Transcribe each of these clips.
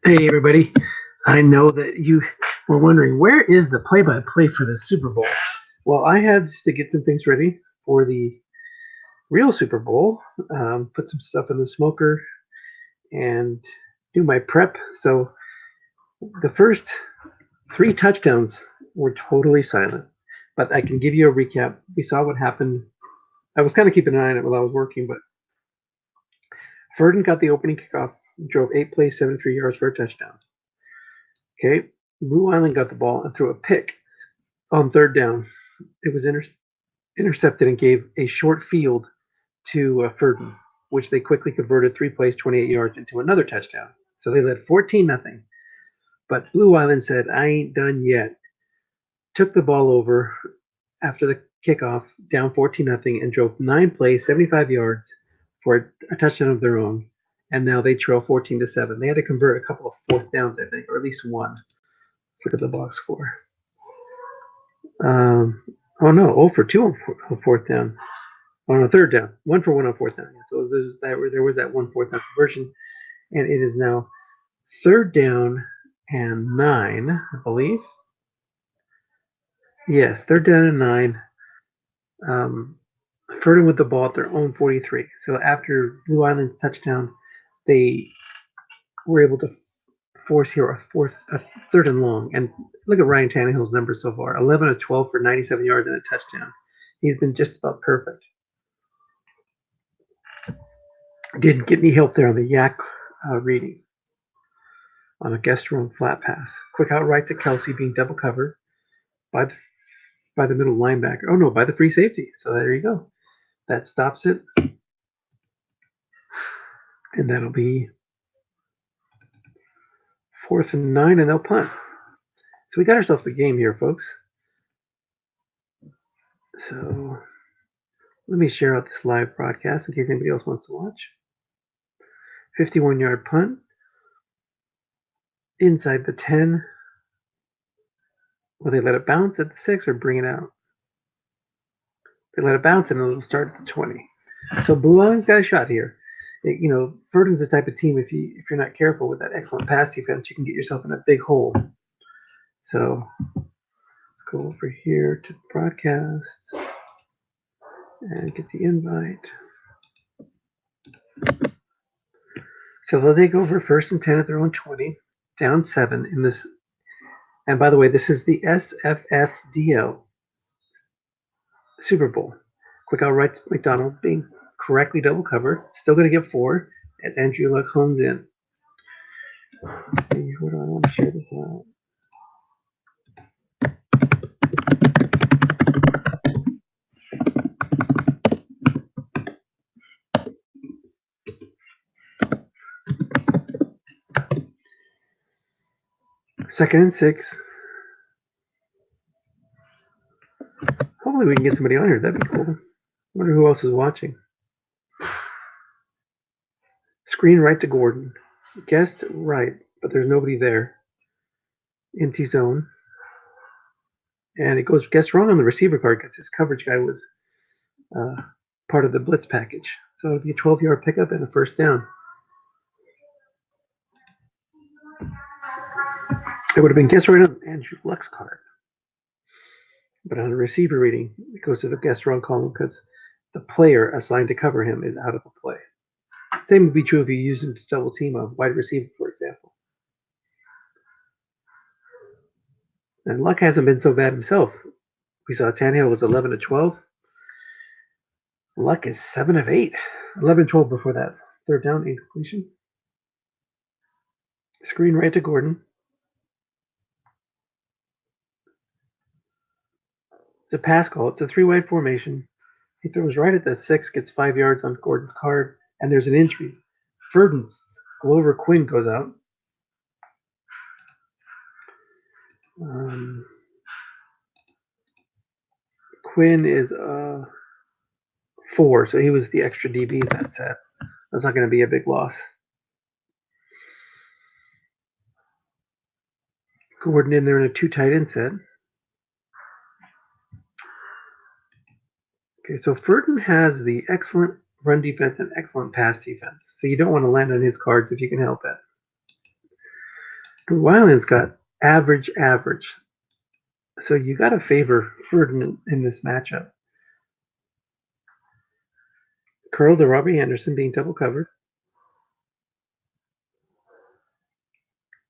Hey everybody, I know that you were wondering where is the play-by-play for the Super Bowl? Well, I had to get some things ready for the real Super Bowl, put some stuff in the smoker, and do my prep. So the first three touchdowns were totally silent, but I can give you a recap. We saw what happened. I was kind of keeping an eye on it while I was working, but Ferdon got the opening kickoff, drove 8 plays, 73 yards for a touchdown. Okay, Blue Island got the ball and threw a pick on third down. It was intercepted and gave a short field to Ferdon, which they quickly converted 3 plays, 28 yards into another touchdown. So they led 14-0. But Blue Island said, I ain't done yet. Took the ball over after the kickoff, down 14-0, and drove 9 plays, 75 yards for a touchdown of their own. And now they trail 14-7. They had to convert a couple of fourth downs, I think, or at least one. Look at the box score. Oh no, 0 for 2 on fourth down. On a third down, 1 for 1 on fourth down. So there was that one fourth down conversion, and it is now third down and 9, I believe. Yes, third down and 9. Ferdon with the ball at their own 43. So after Blue Island's touchdown, they were able to force here a third and long. And look at Ryan Tannehill's numbers so far: 11 of 12 for 97 yards and a touchdown. He's been just about perfect. Didn't get any help there on the yak reading on a guest run flat pass. Quick out right to Kelsey, being double covered by the middle linebacker. Oh no, by the free safety. So there you go. That stops it, and that'll be 4th and 9, and they'll punt. So we got ourselves a game here, folks. So let me share out this live broadcast in case anybody else wants to watch. 51-yard punt inside the 10. Will they let it bounce at the 6 or bring it out? They let it bounce and it'll start at the 20. So Blue Island's got a shot here. Ferdinand's the type of team, if you're not careful with that excellent pass defense, you can get yourself in a big hole. So let's go over here to broadcast and get the invite. So they'll take over 1st and 10 at their own 20, down 7 in this. And by the way, this is the SFFDL Super Bowl. Quick out right to McDonald, being correctly double covered. Still going to get 4 as Andrew Luck hones in. Where do I want to share this out? Second and 6. Hopefully we can get somebody on here. That'd be cool. Wonder who else is watching. Screen right to Gordon. Guessed right, but there's nobody there. Empty zone. And it goes guessed wrong on the receiver card because his coverage guy was part of the blitz package. So it'll be a 12-yard pickup and a first down. It would have been guessed right on Andrew Luck's card. But on a receiver reading, it goes to the guessed wrong column because the player assigned to cover him is out of the play. Same would be true if you used him to double team a wide receiver, for example. And Luck hasn't been so bad himself. We saw Tannehill was 11 of 12. Luck is 7 of 8. 11 12 before that third down incompletion. Screen right to Gordon. It's a pass call. It's a 3-wide formation. He throws right at the 6, gets 5 yards on Gordon's card, and there's an injury. Ferdon's Glover Quinn goes out. Quinn is 4, so he was the extra DB in that set. That's not going to be a big loss. Gordon in there in a 2 tight end set. Okay, so Ferdon has the excellent run defense and excellent pass defense. So you don't want to land on his cards if you can help it. Blue Island's got average. So you got to favor Ferdon in this matchup. Curl to Robbie Anderson being double covered.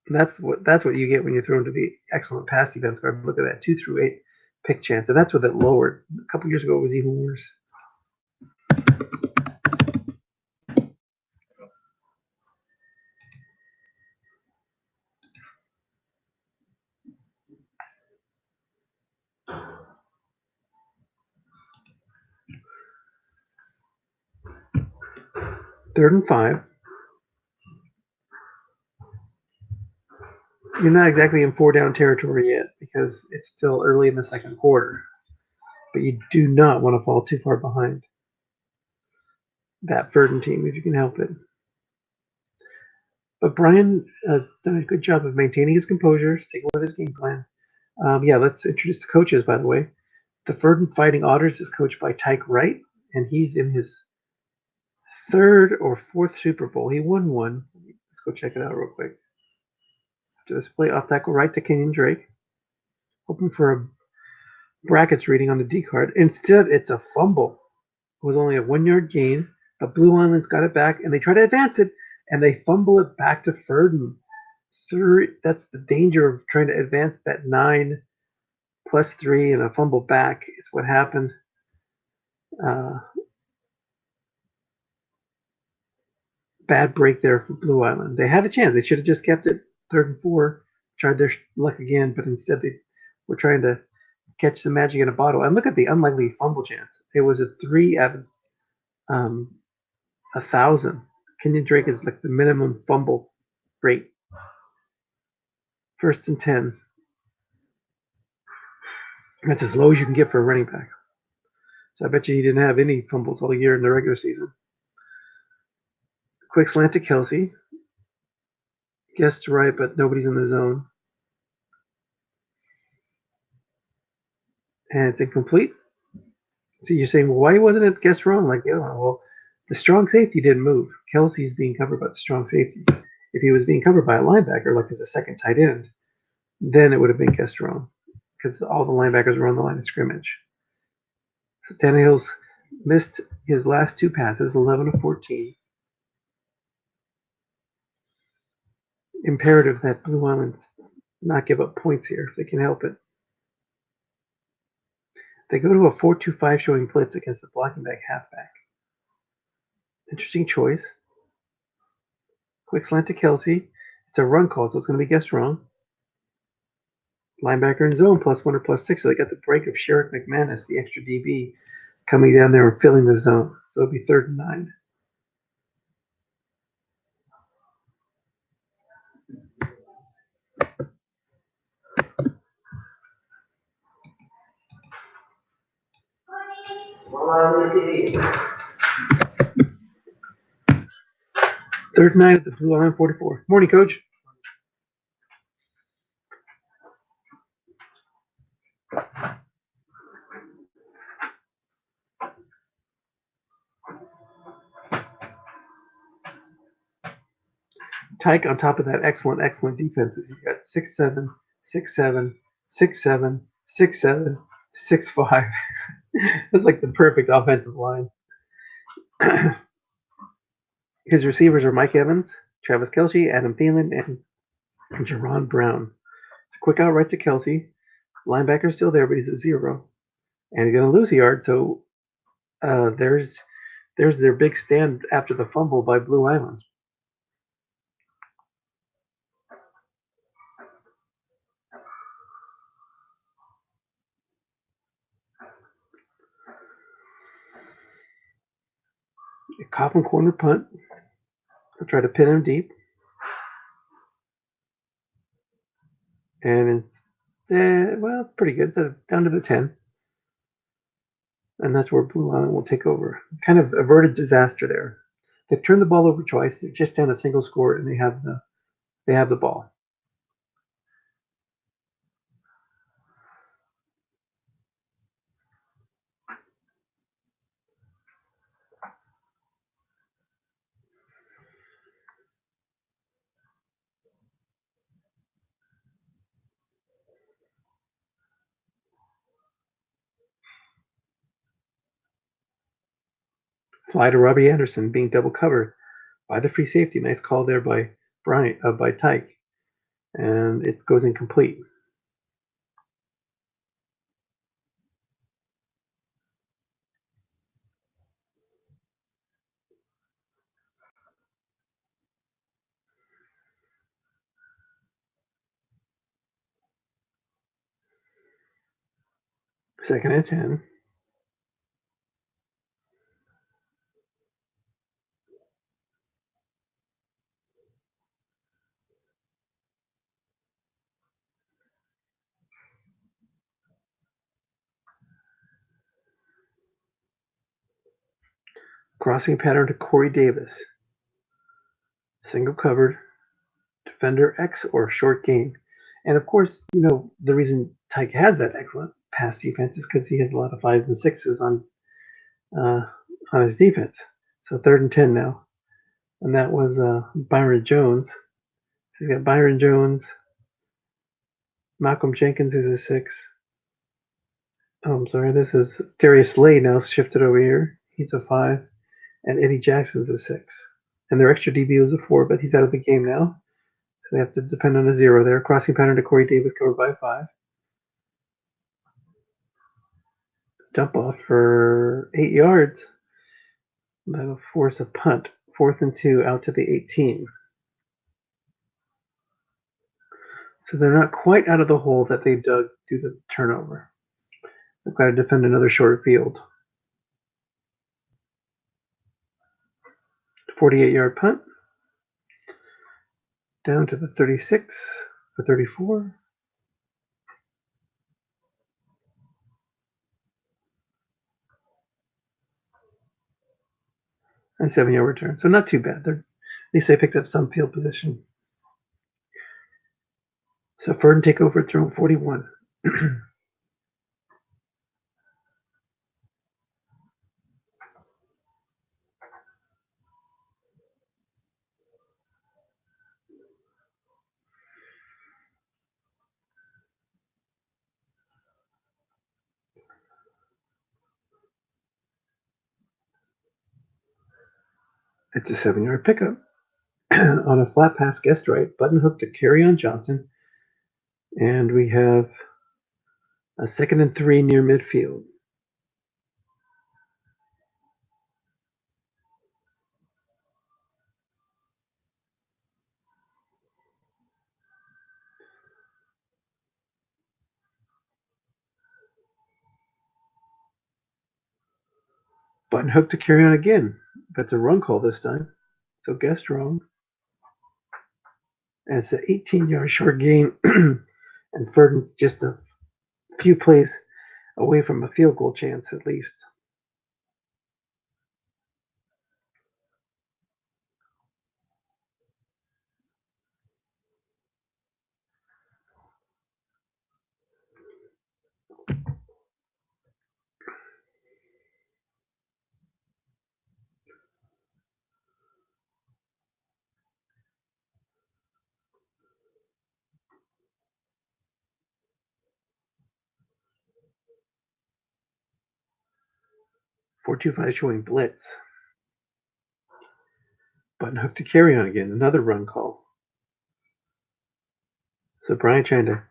That's what you get when you throw into the excellent pass defense card. Look at that 2 through 8 pick chance, and that's what it lowered. A couple years ago, it was even worse. Third and 5. You're not exactly in 4-down territory yet because it's still early in the second quarter. But you do not want to fall too far behind that Ferdon team if you can help it. But Brian has done a good job of maintaining his composure, sticking with his game plan. Let's introduce the coaches, by the way. The Ferdon Fighting Otters is coached by Tyke Wright, and he's in his third or fourth Super Bowl. He won one. Let's go check it out real quick. To display off tackle right to Kenyon Drake. Hoping for a brackets reading on the D card. Instead, it's a fumble. It was only a 1-yard gain, but Blue Island's got it back, and they try to advance it, and they fumble it back to Ferdon. That's the danger of trying to advance that 9 plus 3 and a fumble back. Is what happened. Bad break there for Blue Island. They had a chance. They should have just kept it 3rd and 4, tried their luck again, but instead they were trying to catch the magic in a bottle. And look at the unlikely fumble chance. It was a 3 out of 1,000. Kenyon Drake is like the minimum fumble rate. 1st and 10. That's as low as you can get for a running back. So I bet you he didn't have any fumbles all year in the regular season. Quick slant to Kelsey. Guessed right, but nobody's in the zone. And it's incomplete. So you're saying, well, why wasn't it guessed wrong? Like, well, the strong safety didn't move. Kelsey's being covered by the strong safety. If he was being covered by a linebacker, like as a second tight end, then it would have been guessed wrong because all the linebackers were on the line of scrimmage. So Tannehill's missed his last 2 passes, 11 of 14. Imperative that Blue Island not give up points here if they can help it. They go to a 4-2-5 showing blitz against the blocking back halfback. Interesting choice. Quick slant to Kelsey. It's a run call, so it's going to be guessed wrong. Linebacker in zone, +1 or +6. So they got the break of Sherrick McManus, the extra DB, coming down there and filling the zone. So it'll be 3rd and 9. Third and 9 at the Blue Island 44. Morning, Coach. Tyke on top of that excellent defenses. He's got 6'7", 6'7", 6'7", 6'7", 6'5". That's like the perfect offensive line. His receivers are Mike Evans, Travis Kelce, Adam Thielen, and Jerron Brown. It's a quick out right to Kelce. Linebacker's still there, but he's a 0. And he's going to lose a yard, so there's their big stand after the fumble by Blue Island. A Coffin corner punt. They'll try to pin him deep. And it's pretty good. It's down to the 10. And that's where Blue Island will take over. Kind of averted disaster there. They've turned the ball over twice. They're just down a single score, and they have the ball. Fly to Robbie Anderson being double covered by the free safety. Nice call there by by Tyke. And it goes incomplete. Second and 10. Crossing pattern to Corey Davis. Single covered, defender X or short gain. And of course, the reason Tyke has that excellent pass defense is because he has a lot of 5s and 6s uh, on his defense. So third and 10 now. And that was Byron Jones. So he's got Byron Jones, Malcolm Jenkins, who's a 6. Oh, I'm sorry. This is Darius Slade now shifted over here. He's a 5. And Eddie Jackson's a 6. And their extra DB was a 4, but he's out of the game now. So they have to depend on a 0 there. Crossing pattern to Corey Davis covered by 5. Dump off for 8 yards. That'll force a punt. 4th and 2 out to the 18. So they're not quite out of the hole that they dug due to the turnover. They've got to defend another short field. 48-yard punt. Down to the 36 for 34. And 7-yard return. So not too bad. At least they picked up some field position. So Ferdon take over at throw 41. It's a 7-yard pickup. On a flat pass guest right, button hook to Kerryon Johnson. And we have a 2nd and 3 near midfield. Button hook to Kerryon again. That's a run call this time. So guessed wrong. And it's an 18-yard short gain. And Ferdon's just a few plays away from a field goal chance at least. .425 showing blitz. Button hook to Kerryon again. Another run call. So Brian trying to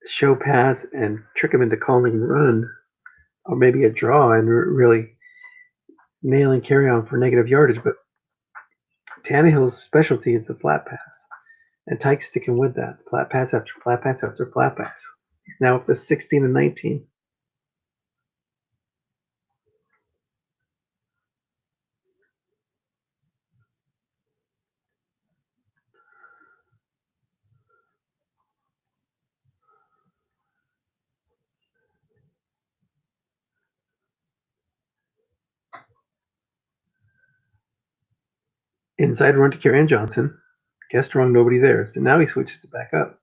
show pass and trick him into calling run, or maybe a draw, and really nailing Kerryon for negative yardage. But Tannehill's specialty is the flat pass, and Tyke's sticking with that. Flat pass after flat pass after flat pass. He's now up to 16 and 19. Inside run to Kerryon Johnson. Guessed wrong, nobody there. So now he switches it back up.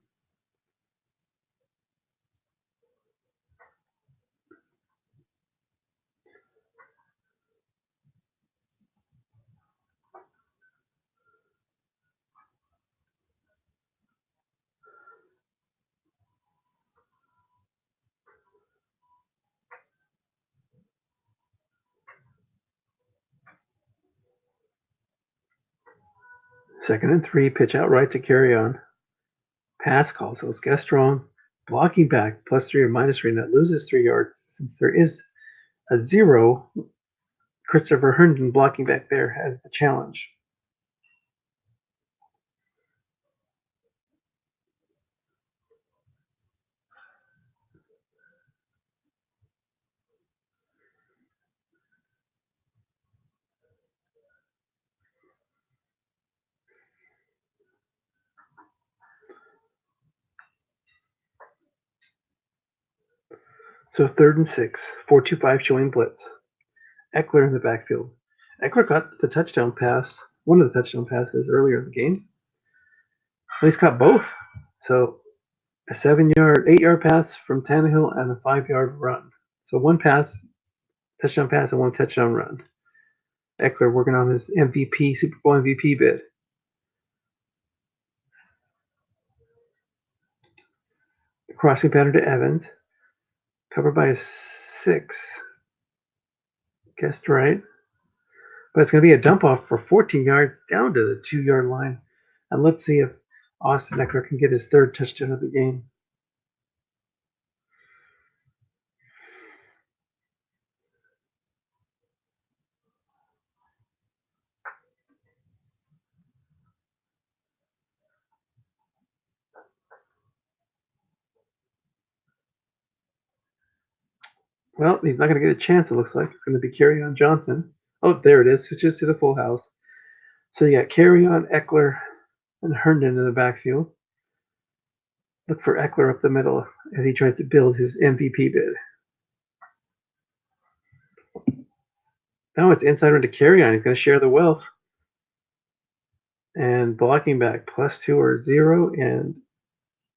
2nd and 3, pitch out right to carry on. Pass call, so it's guess strong. Blocking back, +3 or -3, and that loses 3 yards. Since there is a 0, Christopher Herndon blocking back there has the challenge. So 3rd and 6, 4-2-5 showing blitz. Eckler in the backfield. Eckler got the touchdown pass, one of the touchdown passes earlier in the game. Well, he's caught both. So a 8-yard pass from Tannehill and a 5-yard run. So one touchdown pass, and one touchdown run. Eckler working on his Super Bowl MVP bid. Crossing pattern to Evans. Covered by a 6. Guessed right. But it's going to be a dump off for 14 yards down to the 2-yard line. And let's see if Austin Eckler can get his 3rd touchdown of the game. Well, he's not going to get a chance, it looks like. It's going to be Kerryon Johnson. Oh, there it is. Switches to the full house. So you got Kerryon, Eckler, and Herndon in the backfield. Look for Eckler up the middle as he tries to build his MVP bid. Now it's inside run to Kerryon. He's going to share the wealth. And blocking back +2 or 0. And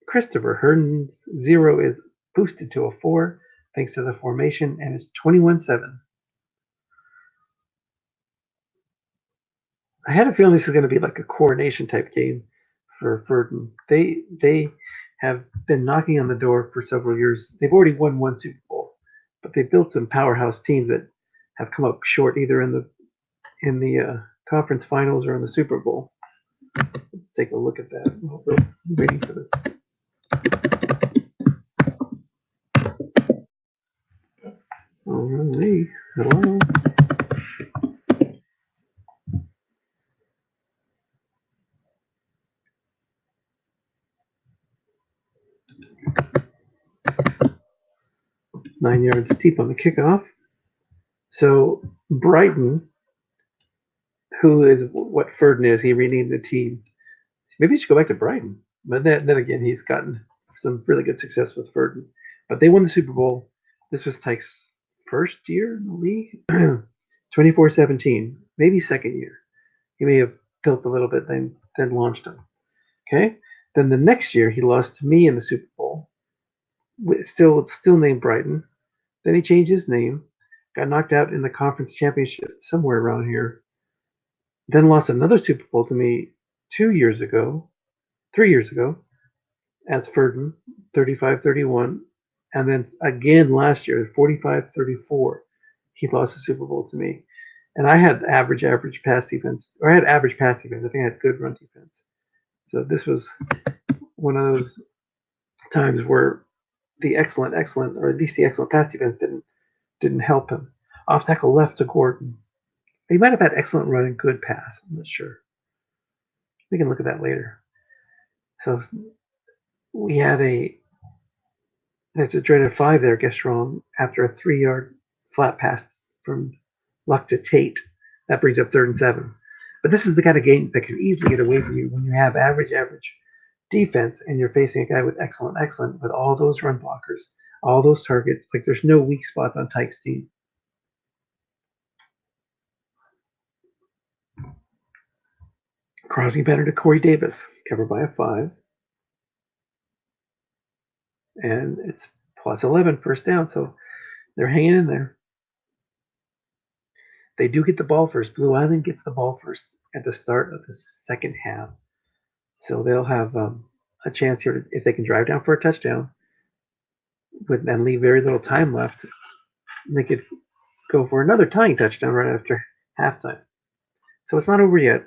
Christopher Herndon's 0 is boosted to a 4 thanks to the formation, and it's 21-7. I had a feeling this is going to be like a coronation type game for Ferdon. They have been knocking on the door for several years. They've already won one Super Bowl, but they built some powerhouse teams that have come up short either in the conference finals or in the Super Bowl. Let's take a look at that. We're waiting for this. All right. Hello. Nine yards deep on the kickoff. So Brighton, who is what Ferdon is, he renamed the team. Maybe he should go back to Brighton. But then again, he's gotten some really good success with Ferdon. But they won the Super Bowl. This was Tyke's first year in the league, 24-17, maybe second year. He may have built a little bit, then launched him. Okay. Then the next year, he lost to me in the Super Bowl. Still named Brighton. Then he changed his name, got knocked out in the conference championship somewhere around here. Then lost another Super Bowl to me 3 years ago, as Ferdon, 35-31. And then again last year, 45-34, he lost the Super Bowl to me. And I had average pass defense, or I had average pass defense. I think I had good run defense. So this was one of those times where the excellent, or at least the excellent pass defense didn't help him. Off tackle left to Gordon. He might have had excellent run and good pass. I'm not sure. We can look at that later. So we had that's a dreaded 5 there, guess wrong, after a 3-yard flat pass from Luck to Tate. That brings up 3rd and 7. But this is the kind of game that can easily get away from you when you have average defense and you're facing a guy with excellent with all those run blockers, all those targets. Like there's no weak spots on Tyke's team. Crossing pattern to Corey Davis, covered by a 5. And it's +11 first down, so they're hanging in there. They do get the ball first. Blue Island gets the ball first at the start of the second half. So they'll have a chance here if they can drive down for a touchdown and leave very little time left. They could go for another tying touchdown right after halftime. So it's not over yet.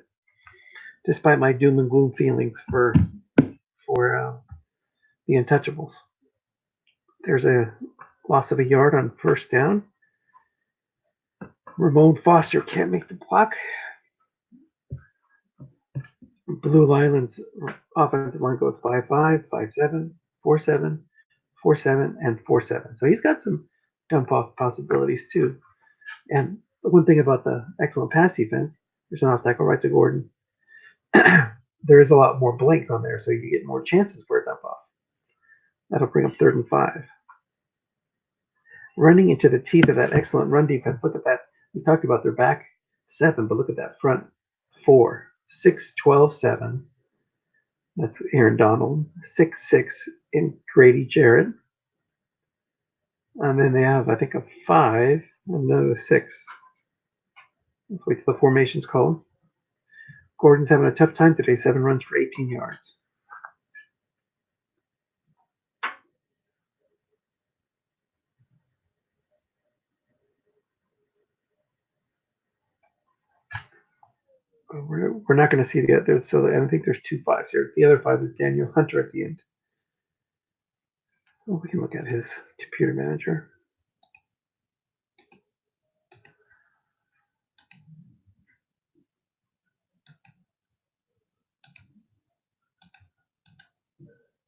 despite my doom and gloom feelings for the Untouchables. There's a loss of a yard on first down. Ramon Foster can't make the block. Blue Island's offensive line goes 5-5, 5-7, 4-7, 4-7, and 4-7. So he's got some dump off possibilities too. And the one thing about the excellent pass defense, there's an off tackle right to Gordon. There is a lot more blanks on there, so you get more chances for a dump off. That'll bring up 3rd and 5. Running into the teeth of that excellent run defense. Look at that. We talked about their back 7, but look at that front 4. 6, 12, 7. That's Aaron Donald. 6, 6 in Grady Jarrett. And then they have, I think, a 5 and another 6. Let's wait till the formation's called. Gordon's having a tough time today. 7 runs for 18 yards. We're not going to see the other, so I don't think there's 2 5s here. The other 5 is Daniel Hunter at the end. Oh, we can look at his computer manager.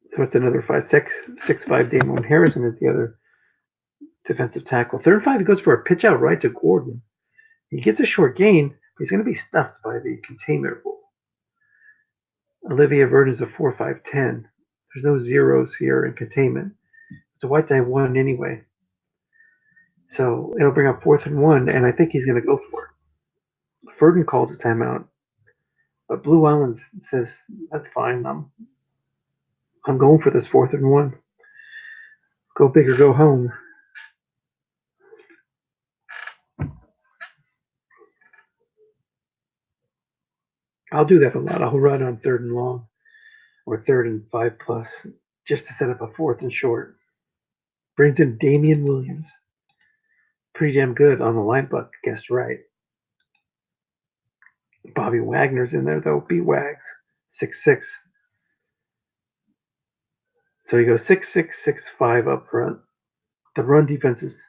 So it's another 5-6-5. Damon Harrison is the other defensive tackle. 3rd and 5, he goes for a pitch out right to Gordon. He gets a short gain, but he's going to be stuffed by the containment rule. Olivia Verdon is a 4-5-10. There's no zeros here in containment. It's a white die 1 anyway. So it'll bring up 4th and 1, and I think he's going to go for it. Ferdon calls a timeout, but Blue Island says, that's fine. I'm going for this 4th and 1. Go big or go home. I'll do that a lot. I'll run on 3rd and long or 3rd and 5+ just to set up a 4th and short. Brings in Damian Williams. Pretty damn good on the line, but guessed right. Bobby Wagner's in there, though. B-Wags. 6'6". So he goes 6'6", 6'5" up front. The run defense has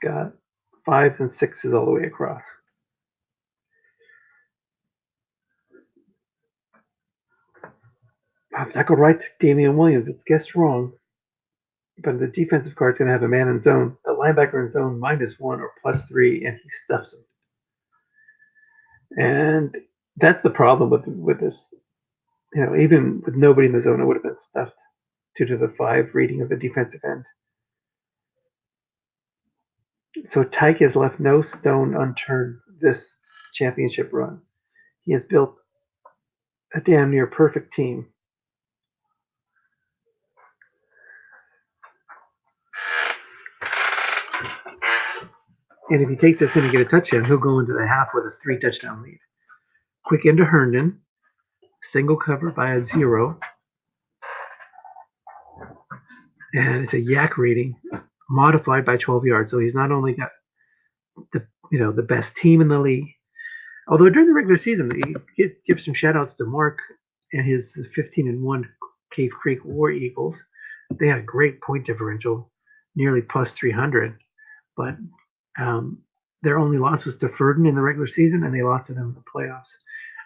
got 5s and 6s all the way across. Tackle right to Damian Williams. It's guessed wrong. But the defensive card's going to have a man in zone. The linebacker in zone -1 or +3, and he stuffs him. And that's the problem with this. Even with nobody in the zone, it would have been stuffed due to the 5 reading of the defensive end. So Tyke has left no stone unturned this championship run. He has built a damn near perfect team. And if he takes this in and get a touchdown, he'll go into the half with a 3-touchdown lead. Quick into Herndon. Single cover by a 0. And it's a yak rating modified by 12 yards. So he's not only got the best team in the league, although during the regular season, he gives some shout outs to Mark and his 15-1 Cave Creek War Eagles. They had a great point differential, nearly +300. But their only loss was to Ferdon in the regular season, and they lost to them in the playoffs.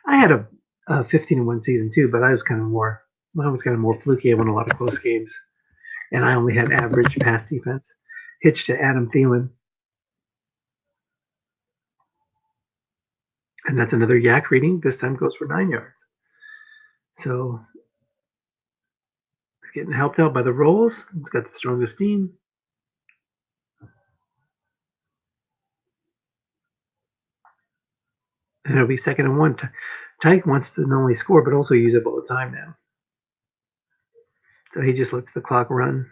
I had a 15-1 season too, but I was kind of more fluky. I won a lot of close games, and I only had average pass defense. Hitched to Adam Thielen, and that's another yak reading. This time goes for 9 yards. So he's getting helped out by the rolls. He's got the strongest team. And it'll be 2nd and 1. Tyke wants to not only score, but also use up all the time now. So he just lets the clock run.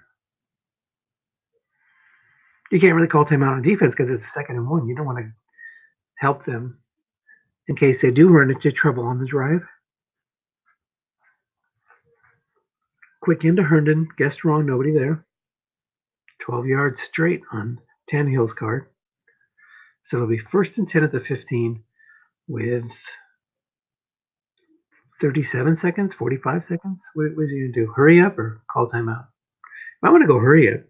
You can't really call timeout on defense because it's 2nd and 1. You don't want to help them in case they do run into trouble on the drive. Quick into Herndon. Guessed wrong. Nobody there. 12 yards straight on Tannehill's card. So it'll be 1st and 10 at the 15 with 37 seconds, 45 seconds. What is he going to do? Hurry up or call timeout? I want to go hurry up.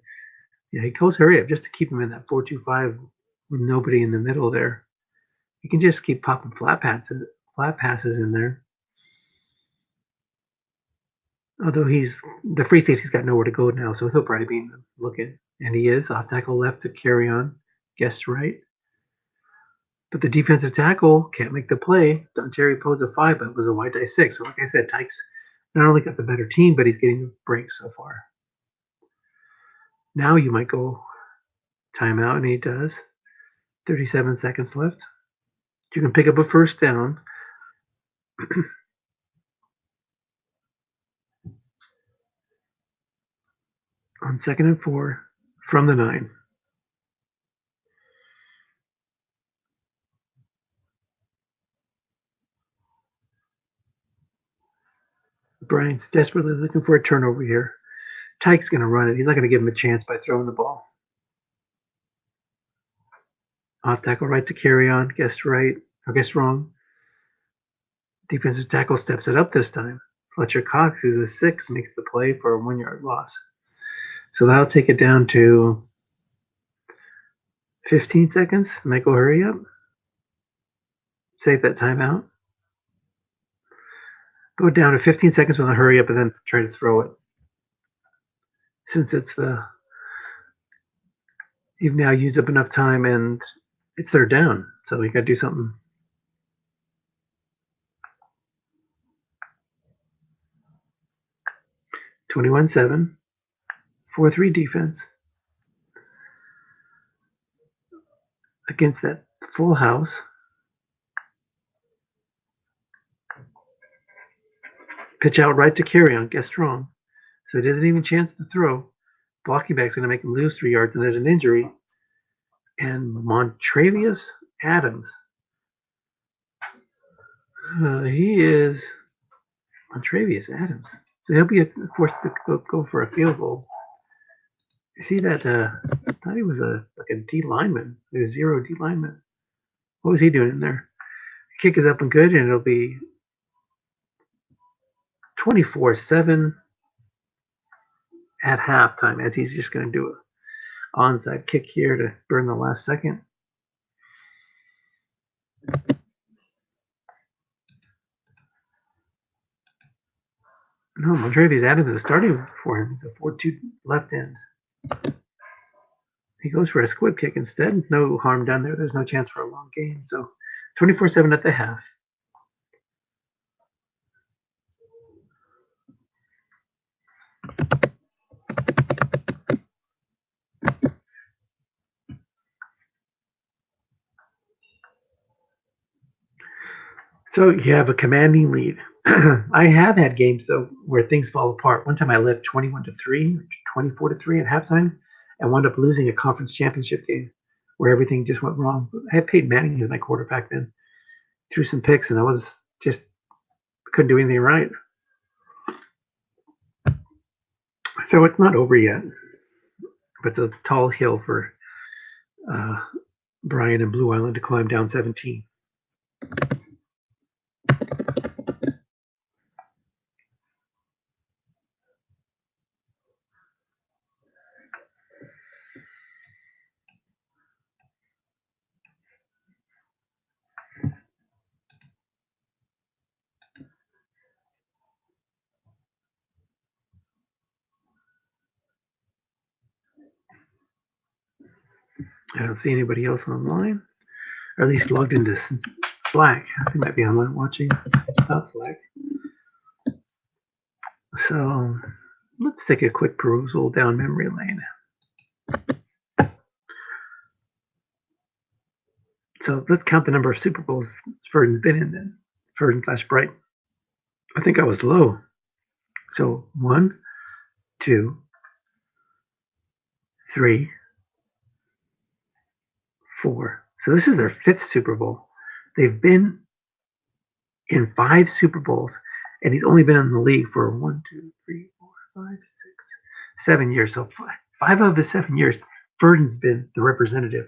Yeah, he calls hurry up just to keep him in that 4-2-5 with nobody in the middle there. He can just keep popping flat passes in there. Although the free safety's got nowhere to go now, so he'll probably be looking. And he is off tackle left to carry on. Guess right. But the defensive tackle can't make the play. Terry posed a 5, but it was a white die 6. So like I said, Tyke's not only got the better team, but he's getting the breaks so far. Now you might go timeout, and he does. 37 seconds left. You can pick up a first down. On 2nd and 4 from the 9. Bryant's desperately looking for a turnover here. Tyke's going to run it. He's not going to give him a chance by throwing the ball. Off tackle right to carry on. Guessed right. Or guessed wrong. Defensive tackle steps it up this time. Fletcher Cox, who's a 6, makes the play for a 1-yard loss. So that'll take it down to 15 seconds. Michael, hurry up. Save that timeout. Go down to 15 seconds with a hurry up and then try to throw it. Since you've now used up enough time and it's 3rd down. So you got to do something. 21-7. 4-3 defense. Against that full house. Pitch out right to carry on. Guessed wrong. So he doesn't even chance to throw. Blocking back's going to make him lose 3 yards, and there's an injury. And Montravius Adams. He is Montravius Adams. So he'll be forced to go for a field goal. You see that? I thought he was a D lineman. A 0 D lineman. What was he doing in there? Kick is up and good, and it'll be 24-7 at halftime, as he's just going to do an onside kick here to burn the last second. No, Montravius Adams is starting for him. It's a 4-2 left end. He goes for a squib kick instead. No harm done there. There's no chance for a long game. So 24-7 at the half. So you have a commanding lead. I have had games though where things fall apart. One time I led 21-3, 24-3 at halftime, and wound up losing a conference championship game where everything just went wrong. I had Peyton Manning as my quarterback then. Threw some picks, and I was just couldn't do anything right. So it's not over yet, but it's a tall hill for Brian and Blue Island to climb down 17. I don't see anybody else online, or at least logged into Slack. They might be online watching without Slack. So let's take a quick perusal down memory lane. So let's count the number of Super Bowls Ferdon's been in then. Ferdon/Bright. I think I was low. So 1, 2, 3, 4. So this is their 5th Super Bowl. They've been in 5 Super Bowls, and he's only been in the league for 1, 2, 3, 4, 5, 6, 7 years. So 5 of the 7 years, Ferdon's been the representative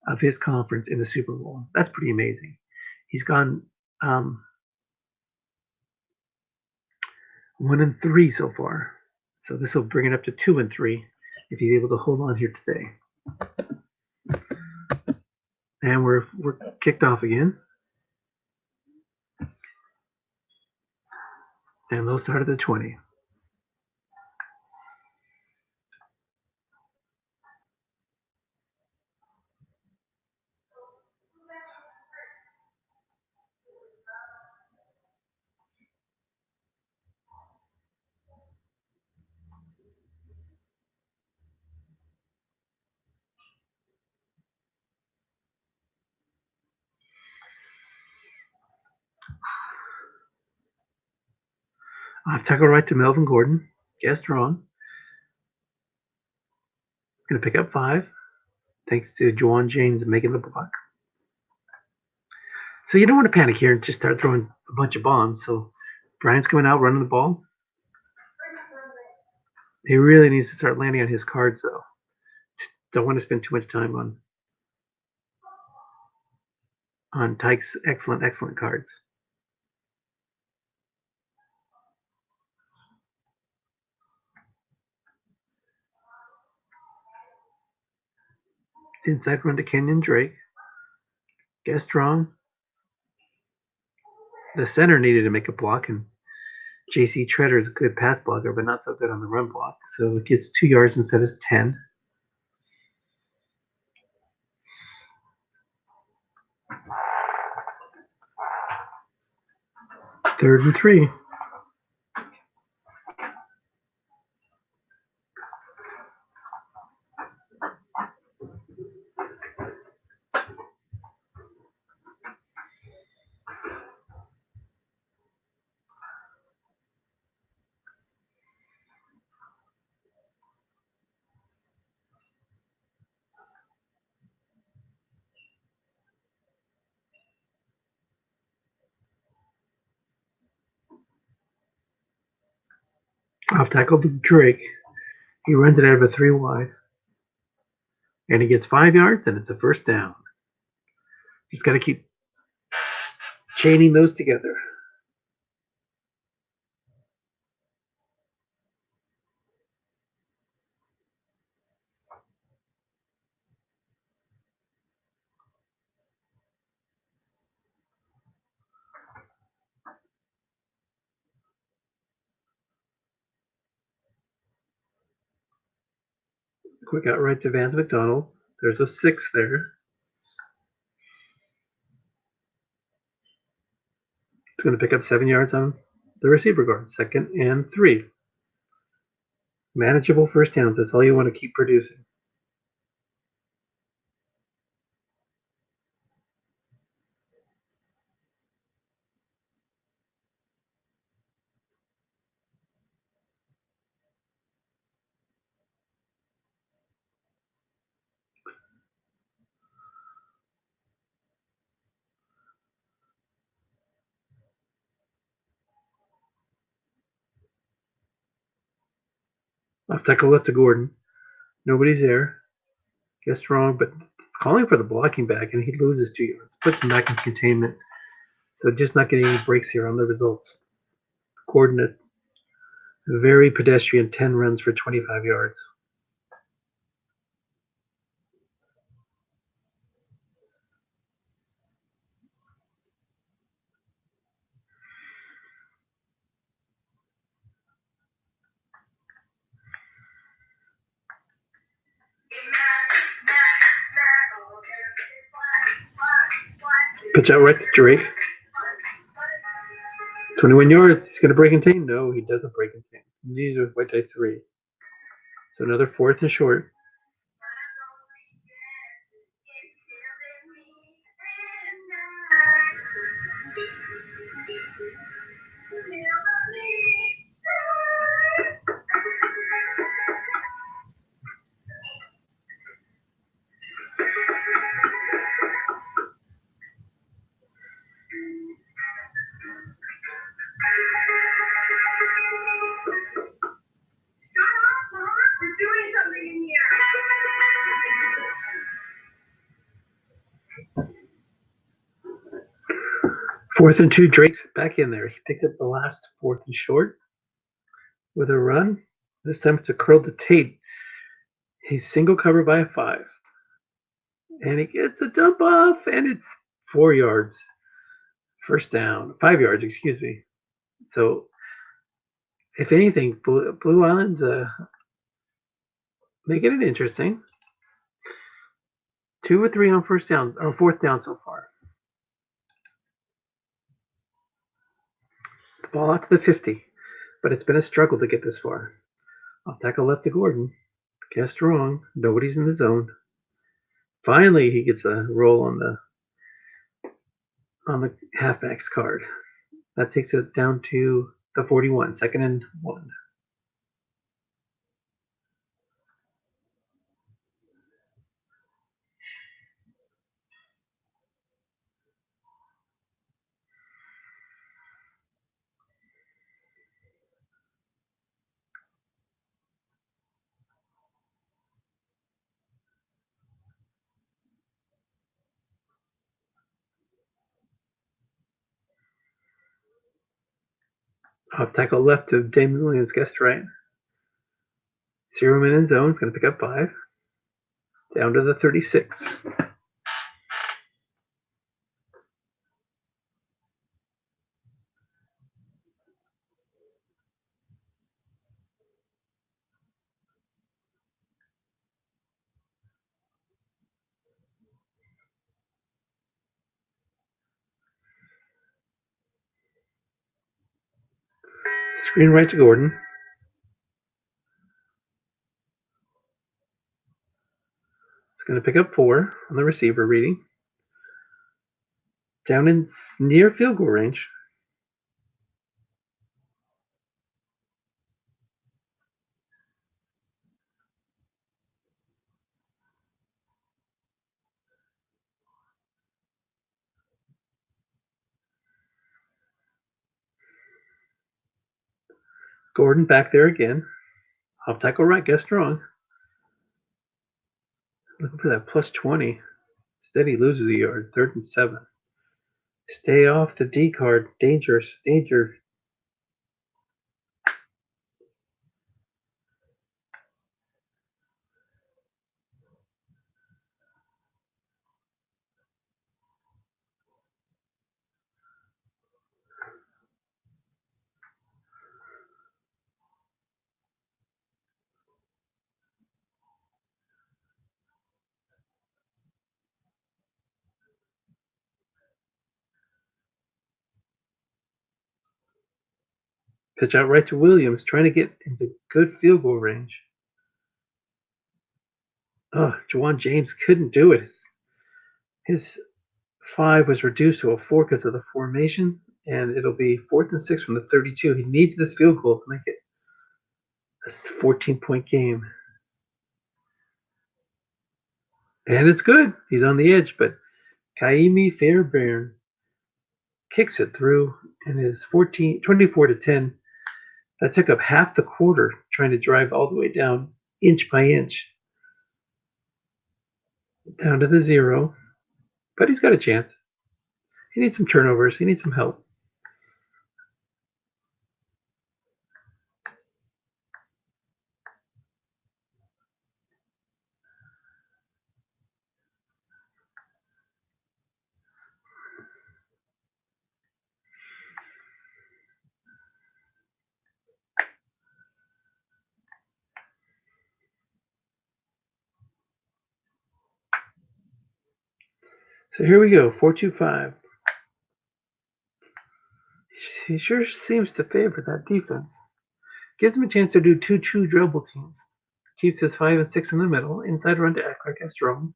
of his conference in the Super Bowl. That's pretty amazing. He's gone 1 and 3 so far. So this will bring it up to 2 and 3 if he's able to hold on here today. And we're kicked off again. And low start at the 20. Off tackle right to Melvin Gordon. Guessed wrong. Going to pick up 5. Thanks to Juwan James making the block. So you don't want to panic here and just start throwing a bunch of bombs. So Brian's coming out running the ball. He really needs to start landing on his cards, though. Don't want to spend too much time on Tyke's excellent cards. Inside run to Kenyon Drake. Guessed wrong. The center needed to make a block, and J.C. Treader is a good pass blocker, but not so good on the run block. So it gets 2 yards instead of 10. Third and 3. Off tackle to Drake. He runs it out of a 3 wide. And he gets 5 yards, and it's a first down. Just got to keep chaining those together. Quick out right to Vance McDonald. There's a 6 there. It's going to pick up 7 yards on the receiver guard. 2nd and 3. Manageable first downs. That's all you want to keep producing. Off tackle left to Gordon. Nobody's there. Guessed wrong, but it's calling for the blocking back, and he loses 2 yards. Puts him back in containment. So just not getting any breaks here on the results. Gordon at a very pedestrian 10 runs for 25 yards. Pitch out right to Drake. 21 yards. He's going to break and contain. No, he doesn't break and contain. These are white tie 3. So another 4th and short. Fourth and 2, Drake's back in there. He picked up the last 4th and short. with a run. This time it's a curl to Tate. He's single covered by a 5. And he gets a dump off, and it's 4 yards. First down. 5 yards, excuse me. So, if anything, Blue Island's making it interesting. 2 or 3 on first down, or fourth down so far. The ball out to the 50, but it's been a struggle to get this far. I'll tackle left to Gordon. Guessed wrong. Nobody's in the zone. Finally, he gets a roll on the halfback's card. That takes it down to the 41, 2nd and 1. Off tackle left to Damon Williams, guessed right. 0 man in zone, it's going to pick up 5. Down to the 36. Screen right to Gordon. It's going to pick up 4 on the receiver reading. Down in near field goal range. Gordon back there again. Off tackle right, guessed wrong. Looking for that plus 20. Instead, he loses a yard. 3rd and 7. Stay off the D card. Dangerous. Danger. Pitch out right to Williams, trying to get into good field goal range. Jawan James couldn't do it. His 5 was reduced to a 4 because of the formation, and it'll be 4th and 6 from the 32. He needs this field goal to make it a 14-point game. And it's good. He's on the edge, but Kaimi Fairbairn kicks it through and is 24 to 10. That took up half the quarter trying to drive all the way down inch by inch. Down to the 0. But he's got a chance. He needs some turnovers. He needs some help. So here we go, 4-2-5. He sure seems to favor that defense. Gives him a chance to do 2 true double teams. Keeps his 5 and 6 in the middle. Inside run to Eckler, gets wrong.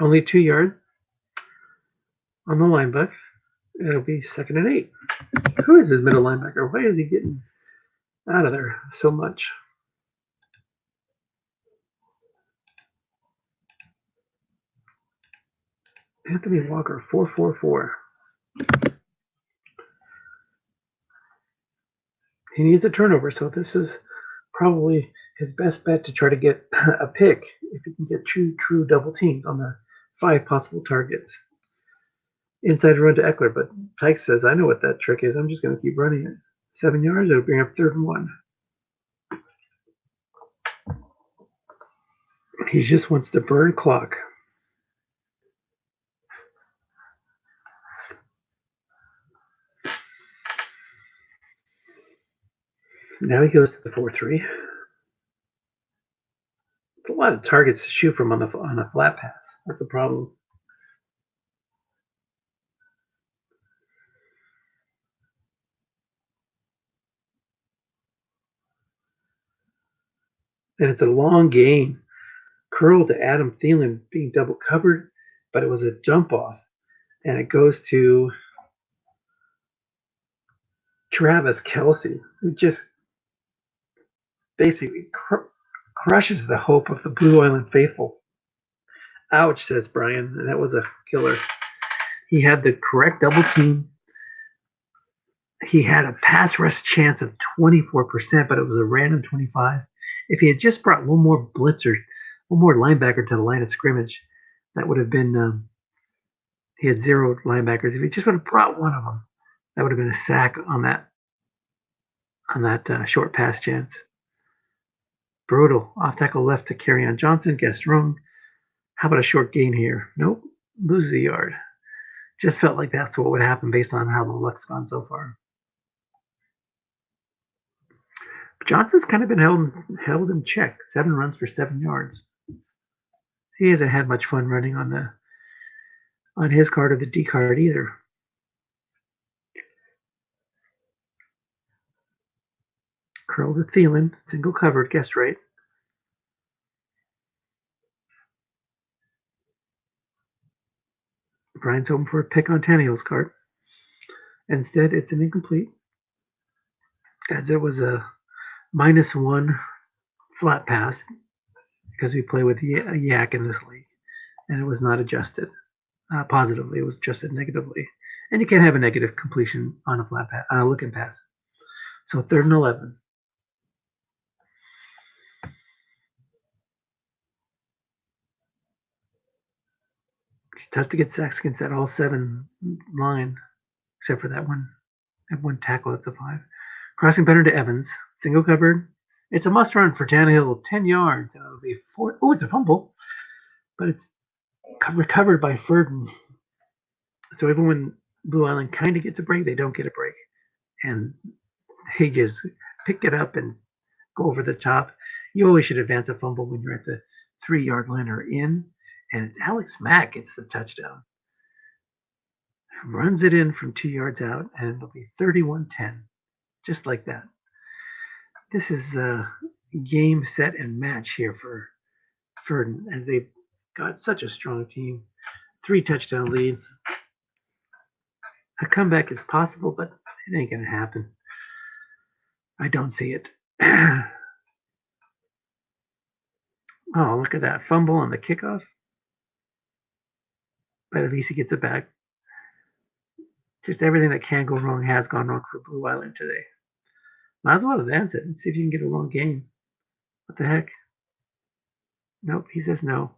Only 2 yards on the linebacker. It'll be 2nd and 8. Who is his middle linebacker? Why is he getting out of there so much? Anthony Walker, 4-4-4. He needs a turnover, so this is probably his best bet to try to get a pick if he can get 2 true double teams on the 5 possible targets. Inside run to Eckler, but Tyke says, I know what that trick is. I'm just going to keep running it. 7 yards, it'll bring up 3rd and 1. He just wants to burn clock. Now he goes to the 4-3. It's a lot of targets to shoot from on a flat pass. That's a problem. And it's a long gain. Curl to Adam Thielen being double covered, but it was a jump off. And it goes to Travis Kelce, who just basically crushes the hope of the Blue Island faithful. Ouch, says Brian, and that was a killer. He had the correct double team. He had a pass rush chance of 24%, but it was a random 25. If he had just brought one more blitzer, one more linebacker to the line of scrimmage, that would have been. He had 0 linebackers. If he just would have brought one of them, that would have been a sack on that short pass chance. Brutal. Off tackle left to Kerryon Johnson. Guessed wrong. How about a short gain here? Nope. Loses a yard. Just felt like that's what would happen based on how the luck's gone so far. Johnson's kind of been held in check. 7 runs for 7 yards. He hasn't had much fun running on his card or the D card either. Curl to Thielen. Single covered. Guessed right. Brian's hoping for a pick on Tannehill's card. Instead, it's an incomplete, as it was a -1 flat pass because we play with a yak in this league, and it was not adjusted positively. It was adjusted negatively, and you can't have a negative completion on a flat pass, on a looking pass. So 3rd and 11. It's tough to get sacks against that all 7 line, except for that one tackle at the 5. Crossing better to Evans, single covered. It's a must run for Tannehill, 10 yards. It'll be 4. Oh, it's a fumble, but it's recovered by Ferdon. So even when Blue Island kind of gets a break, they don't get a break, and they just pick it up and go over the top. You always should advance a fumble when you're at the 3-yard line or in, and it's Alex Mack gets the touchdown. Runs it in from 2 yards out, and it'll be 31-10, just like that. This is a game, set, and match here for Ferdon, as they've got such a strong team. 3-touchdown lead. A comeback is possible, but it ain't going to happen. I don't see it. Oh, look at that fumble on the kickoff. But at least he gets it back. Just everything that can go wrong has gone wrong for Blue Island today. Might as well advance it and see if you can get a long game. What the heck? Nope, he says no.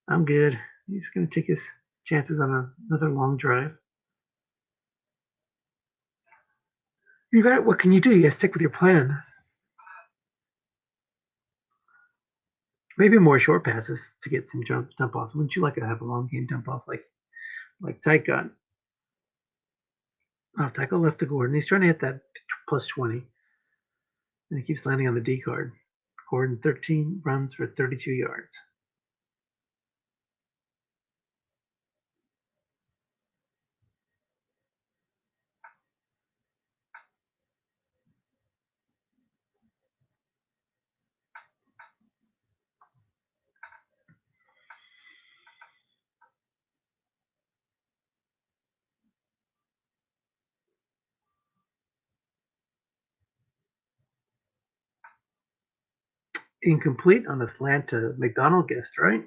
I'm good. He's going to take his chances on another long drive. What can you do? You got to stick with your plan. Maybe more short passes to get some jump offs. Wouldn't you like to have a long game dump off like Tyke got? Off tackle left to Gordon. He's trying to hit that plus 20. And he keeps landing on the D card. Gordon 13 runs for 32 yards. Incomplete on the slant to McDonald, guessed right.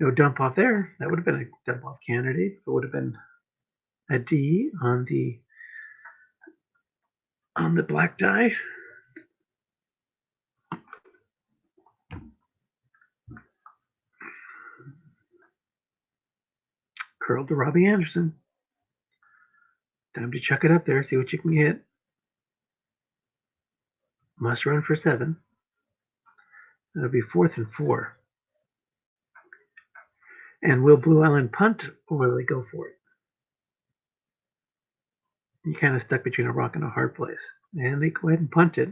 No dump off there. That would have been a dump off candidate. It would have been a D on the black die. Curled to Robbie Anderson. Time to chuck it up there, see what you can get. Must run for 7. That'll be 4th and 4. And will Blue Island punt, or will they go for it? You kind of stuck between a rock and a hard place. And they go ahead and punt it.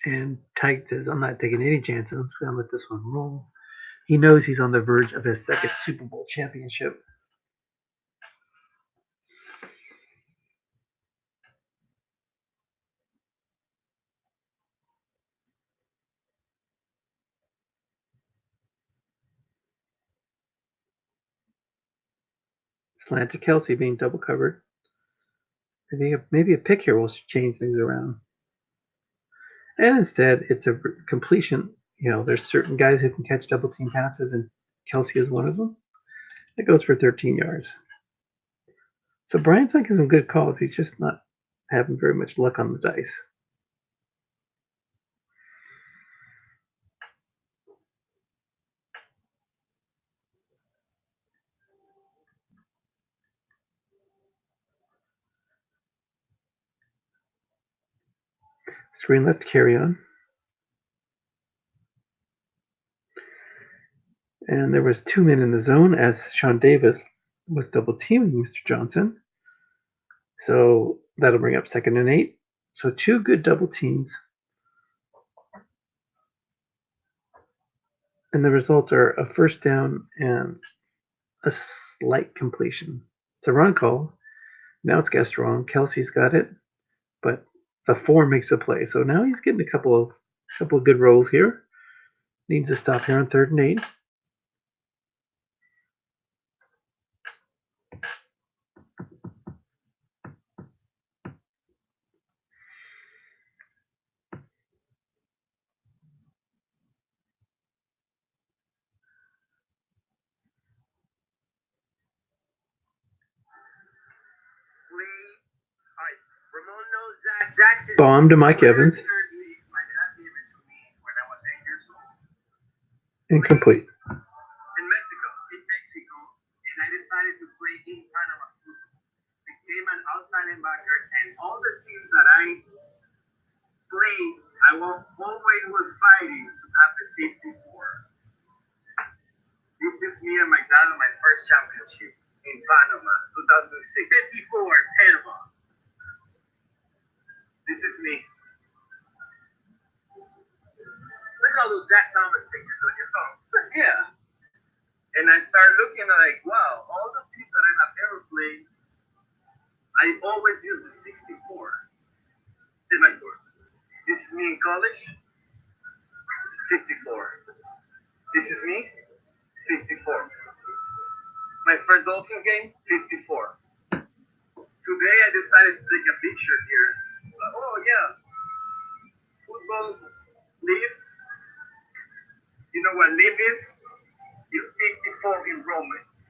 And Tyke says, I'm not taking any chances. I'm just going to let this one roll. He knows he's on the verge of his second Super Bowl championship. Slant to Kelsey being double covered. Maybe a pick here will change things around. And instead, it's a completion. You know, there's certain guys who can catch double team passes, and Kelsey is one of them. It goes for 13 yards. So Brian's making some good calls. He's just not having very much luck on the dice. Screen left carry on. And there was 2 men in the zone as Sean Davis was double teaming Mr. Johnson. So that'll bring up 2nd and 8. So 2 good double teams. And the results are a first down and a slight completion. It's a run call. Now it's guessed wrong. Kelsey's got it, but the 4 makes a play. So now he's getting a couple of good rolls here. Needs to stop here on 3rd and 8. Bomb to Mike Evans. Incomplete. In Mexico, and I decided to play in Panama. Became an outside linebacker, and all the teams that I played, I always was fighting to have the 54. This is me and my dad on my first championship in Panama, 2006. 54, Panama. This is me. Look at all those Zach Thomas pictures on your phone. Yeah. And I started looking like, wow, all the teams that I have ever played, I always use the 64. This is me in college, 54. This is me, 54. My first Dolphin game, 54. Today I decided to take a picture here. Oh yeah, football leave. You know what leave is? It's 54 in Romans.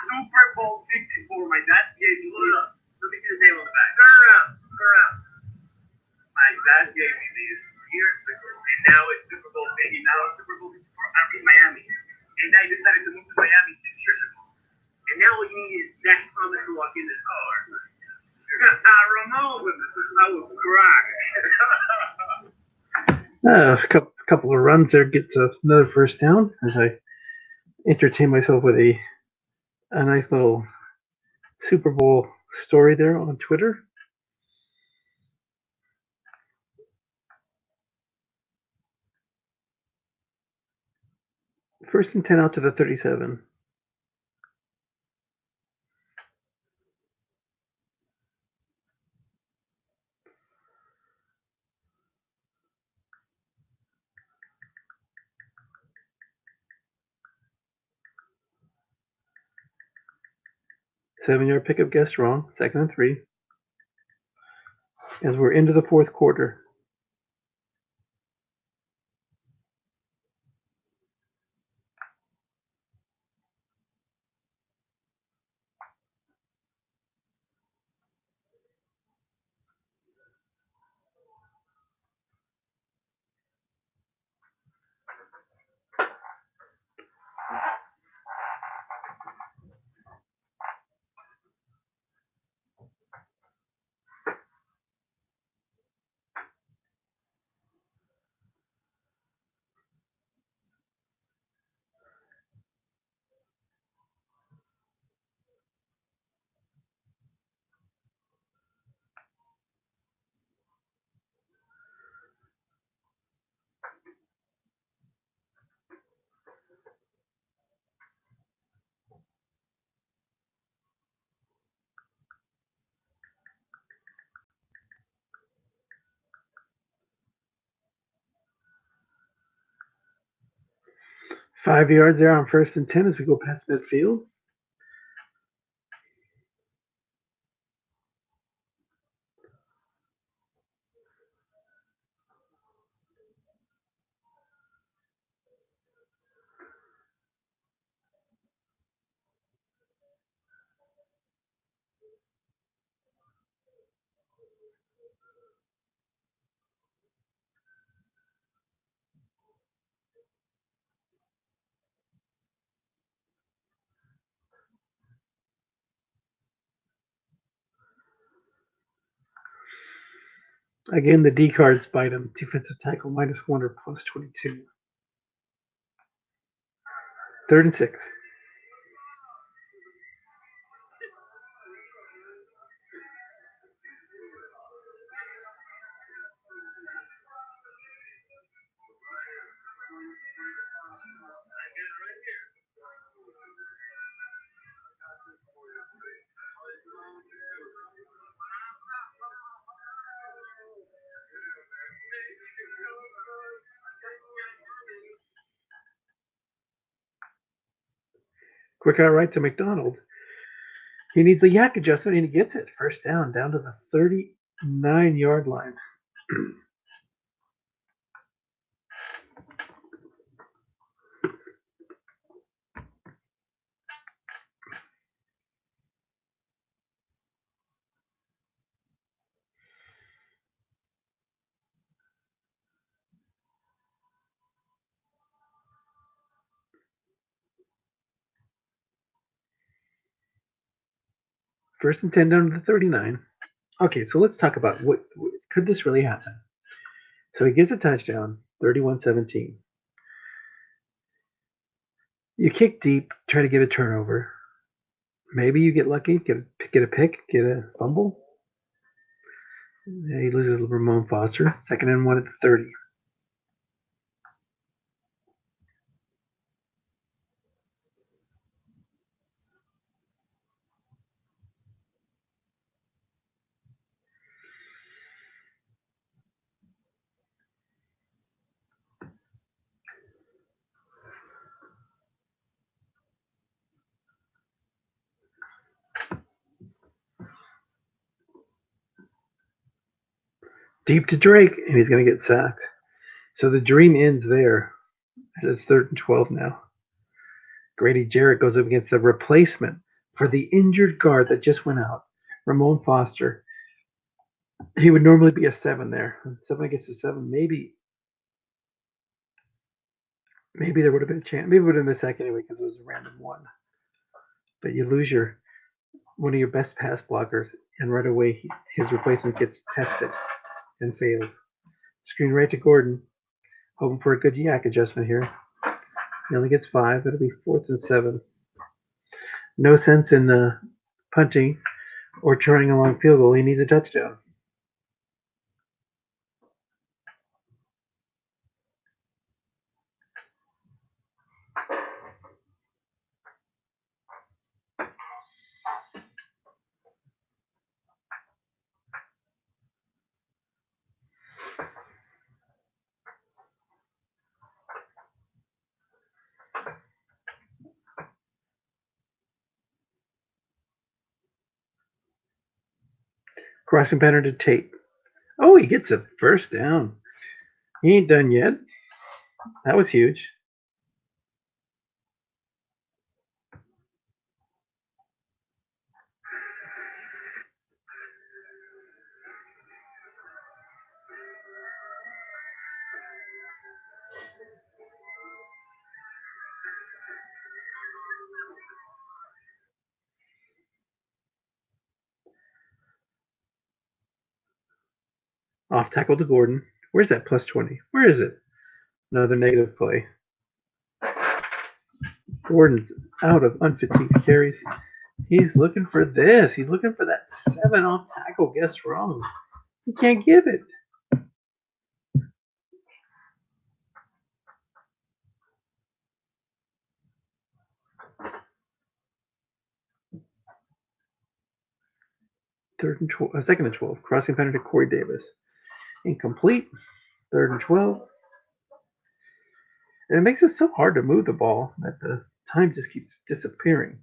Super Bowl 54. My dad gave me this. Let me see the name on the back. Turn around. My dad gave me this years ago, and now it's Super Bowl 50. Now it's Super Bowl 54. I'm in Miami, and I decided to move to Miami 6 years ago. And now what you need is Zach Thomas to walk in the door. Ramon, I would cry. A couple of runs there gets another first down as I entertain myself with a nice little Super Bowl story there on Twitter. First and 10 out to the 37. Seven-yard pickup guessed wrong. 2nd and 3. As we're into the 4th quarter. 5 yards there on 1st and 10 as we go past midfield. Again, the D cards bite him. Defensive tackle -1 or +22. 3rd and 6. Quick out right to McDonald. He needs a yak adjustment, and he gets it. 1st down to the 39-yard line. First and 10 down to the 39. Okay, so let's talk about what could this really happen? So he gets a touchdown, 31-17. You kick deep, try to get a turnover. Maybe you get lucky, get a pick, get a fumble. He loses Ramon Foster. 2nd and 1 at the 30. Deep to Drake, and he's going to get sacked. So the dream ends there. It's 3rd and 12 now. Grady Jarrett goes up against the replacement for the injured guard that just went out, Ramon Foster. He would normally be a 7 there. 7 against a 7, maybe there would have been a chance. Maybe it would have been a sack anyway because it was a random one. But you lose one of your best pass blockers, and right away his replacement gets tested and fails. Screen right to Gordon, hoping for a good yak adjustment here. He only gets 5. It'll be 4th and 7. No sense in punting or trying a long field goal. He needs a touchdown. Crossing pattern to Tate. Oh, he gets a 1st down. He ain't done yet. That was huge. Off tackle to Gordon. Where's that +20? Where is it? Another negative play. Gordon's out of unfatigued carries. He's looking for this. He's looking for that 7 off tackle. Guess wrong. He can't give it. Third and 12, 2nd and 12. Crossing pattern to Corey Davis. Incomplete. 3rd and 12. And it makes it so hard to move the ball that the time just keeps disappearing.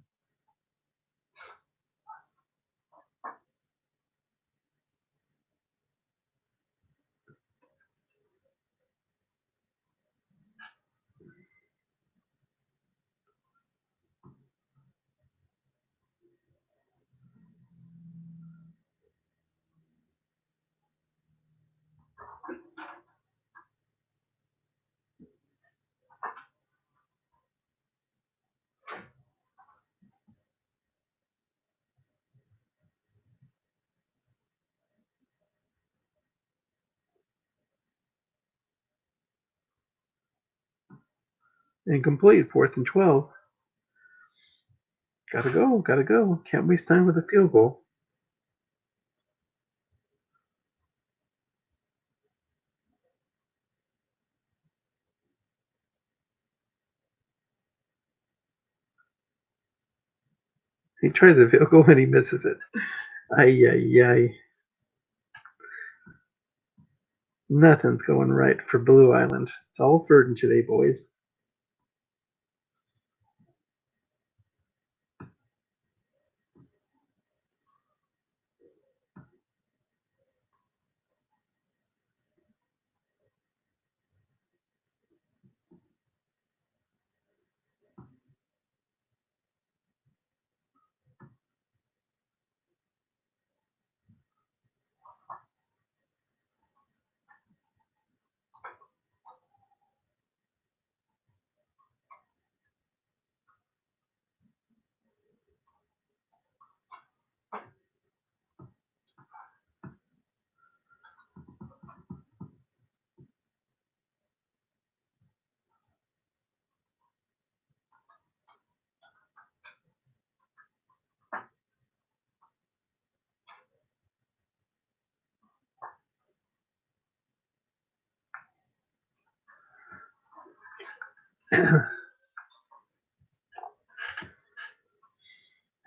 Incomplete, 4th and 12. Gotta go, gotta go. Can't waste time with a field goal. He tries a field goal and he misses it. Ay, ay, ay. Nothing's going right for Blue Island. It's all Ferdon today, boys.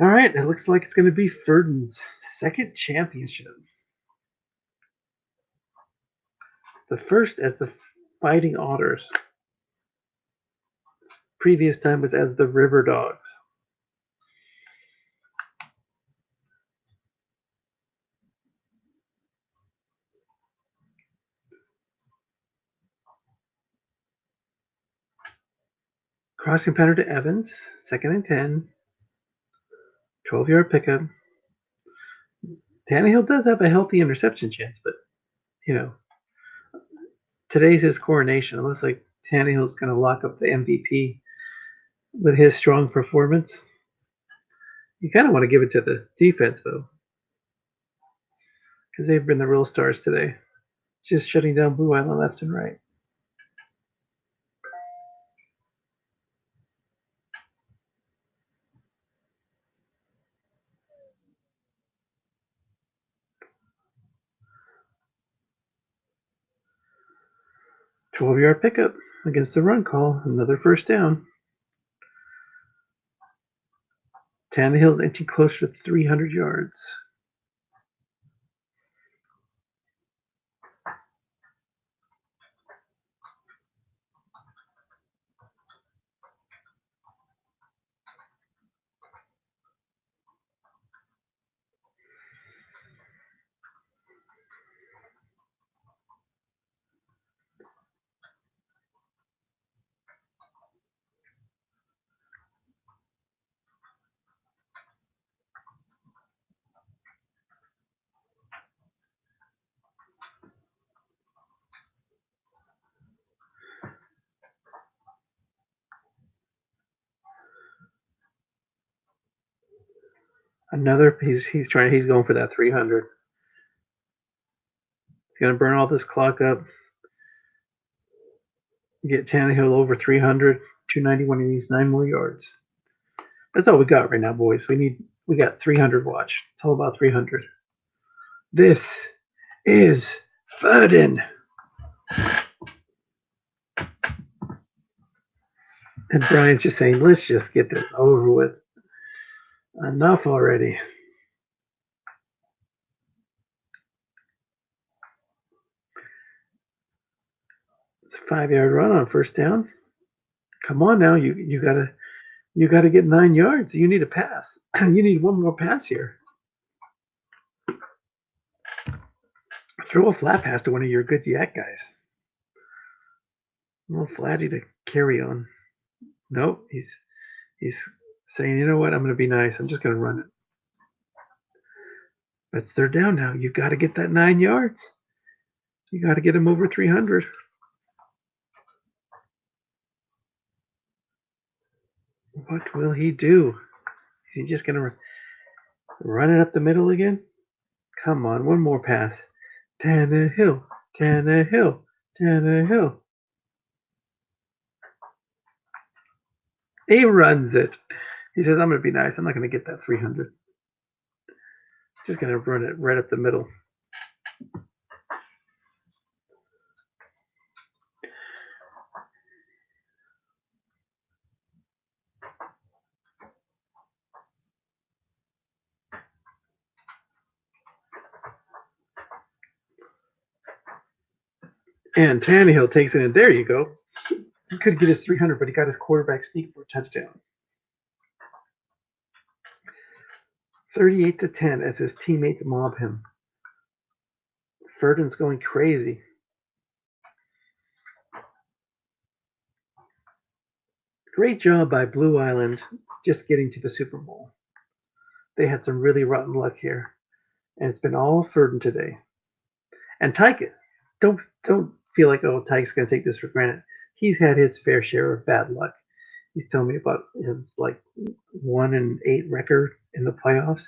All right, it looks like it's going to be Ferdon's second championship. The first as the Fighting Otters. Previous time was as the River Dogs. Crossing pattern to Evans, 2nd and 10. 12-yard pickup. Tannehill does have a healthy interception chance, but, you know, today's his coronation. It looks like Tannehill's going to lock up the MVP with his strong performance. You kind of want to give it to the defense, though, because they've been the real stars today. Just shutting down Blue Island left and right. Twelve-yard pickup against the run call. Another first down. Tannehill's inching closer to 300 yards. Another, he's going for that 300. He's going to burn all this clock up. Get Tannehill over 300, 291. He needs 9 more yards. That's all we got right now, boys. We got 300 watch. It's all about 300. This is Ferdon. And Brian's just saying, let's just get this over with. Enough already. It's a 5-yard run on first down. Come on now, you gotta get 9 yards. You need a pass. You need one more pass here. Throw a flat pass to one of your good yak guys. A little flatty to carry on. Nope, he's saying, you know what, I'm gonna be nice. I'm just gonna run it. But it's third down now. You gotta get that 9 yards. You gotta get him over 300. What will he do? Is he just gonna run it up the middle again? Come on, one more pass. Tannehill, Tannehill, Tannehill. He runs it. He says, I'm going to be nice. I'm not going to get that 300. Just going to run it right up the middle. And Tannehill takes it, and there you go. He could get his 300, but he got his quarterback sneak for a touchdown. 38-10 as his teammates mob him. Ferdon's going crazy. Great job by Blue Island just getting to the Super Bowl. They had some really rotten luck here, and it's been all Ferdon today. And Tyke, don't feel like, oh, Tyke's going to take this for granted. He's had his fair share of bad luck. He's telling me about his 1-8 record in the playoffs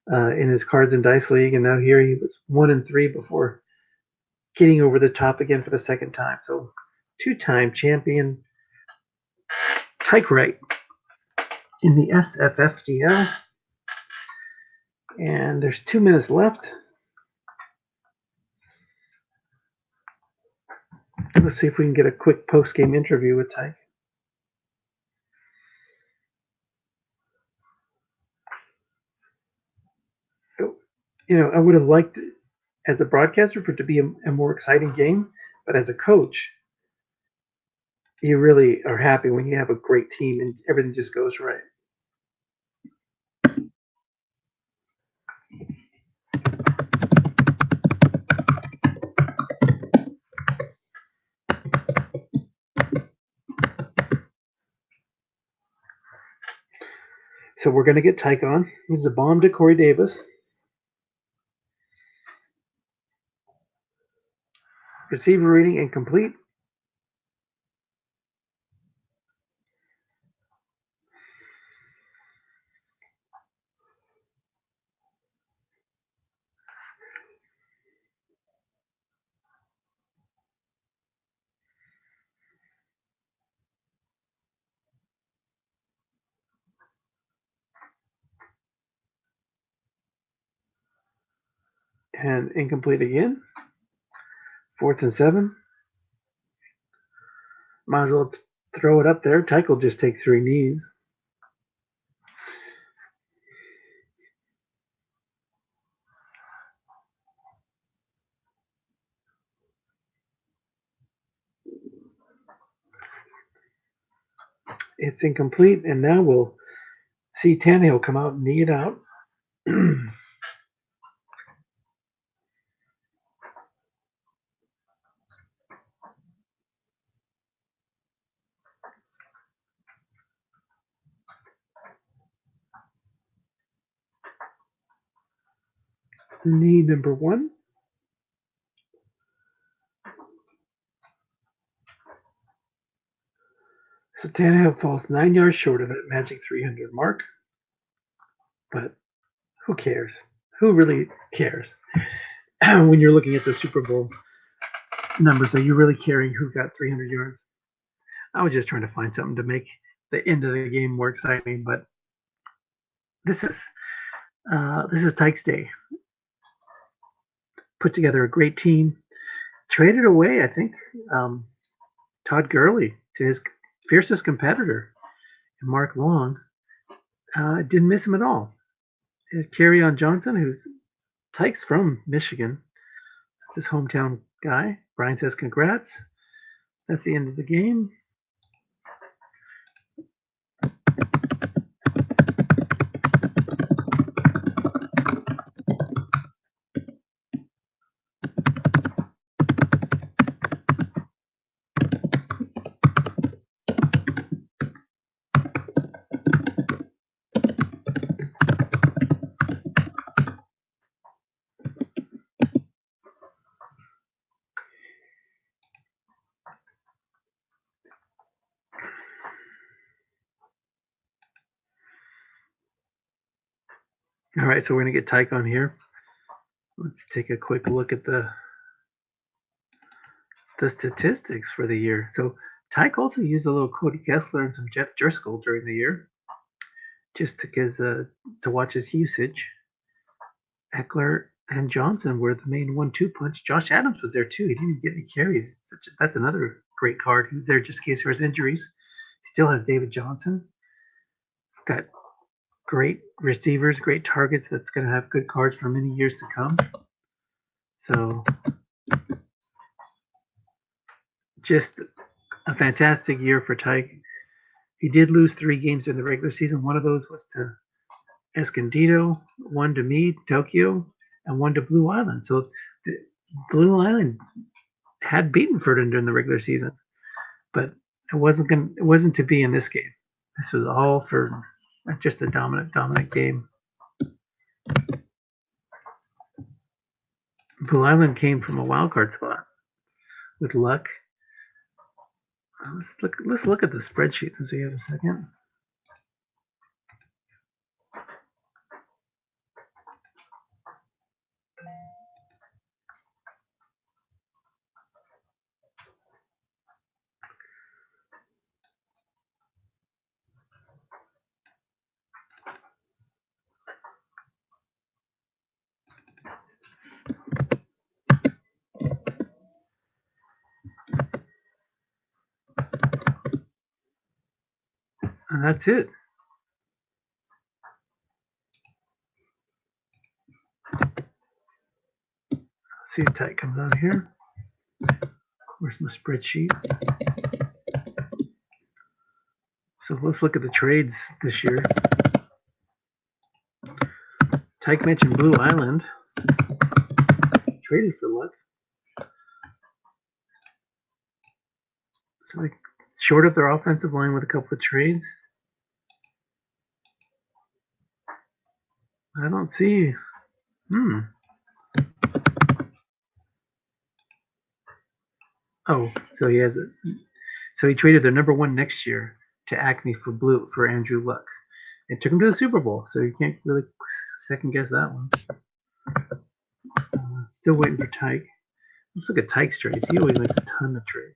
in his cards and dice league, and now here he was 1-3 before getting over the top again for the second time. So, two-time champion Tyke Wright in the SFFDL, and there's 2 minutes left. Let's see if we can get a quick post-game interview with Tyke. I would have liked, as a broadcaster, for it to be a more exciting game, but as a coach, you really are happy when you have a great team and everything just goes right. So we're going to get Tyke on. He's a bomb to Corey Davis. Receiver reading incomplete. And incomplete again. 4th and 7. Might as well throw it up there. Tyke will just take 3 knees. It's incomplete, and now we'll see Tannehill come out and knee it out. Knee number 1. So Tannehill falls 9 yards short of that magic 300 mark. But who cares? Who really cares? When you're looking at the Super Bowl numbers, are you really caring who got 300 yards? I was just trying to find something to make the end of the game more exciting, but this is Tyke's day. Put together a great team. Traded away, I think, Todd Gurley to his fiercest competitor, Mark Long. Didn't miss him at all. Kerryon Johnson, who's Tyke's from Michigan. That's his hometown guy. Brian says congrats. That's the end of the game. All right, so we're going to get Tyke on here. Let's take a quick look at the statistics for the year. So Tyke also used a little Cody Kessler and some Jeff Driscoll during the year, just to watch his usage. Eckler and Johnson were the main 1-2 punch. Josh Adams was there too. He didn't even get any carries. That's another great card. He was there just in case there was injuries. Still has David Johnson. He's got great receivers, great targets. That's going to have good cards for many years to come. So just a fantastic year for Tyke. He did lose 3 games in the regular season. One of those was to Escondido, one to me, Tokyo, and one to Blue Island. So Blue Island had beaten Ferdon during the regular season, but it wasn't to be in this game. This was all for just a dominant game. Blue Island came from a wild card spot with luck. Let's look at the spreadsheet since we have a second. And that's it. Let's see if Tyke comes on here. Where's my spreadsheet? So let's look at the trades this year. Tyke mentioned Blue Island. Traded for luck. So they shored up their offensive line with a couple of trades. I don't see. Oh, so he has it. So he traded their number 1 next year to Acme for Andrew Luck. It took him to the Super Bowl, so you can't really second guess that one. Still waiting for Tyke. Let's look at Tyke's trades. He always makes a ton of trades.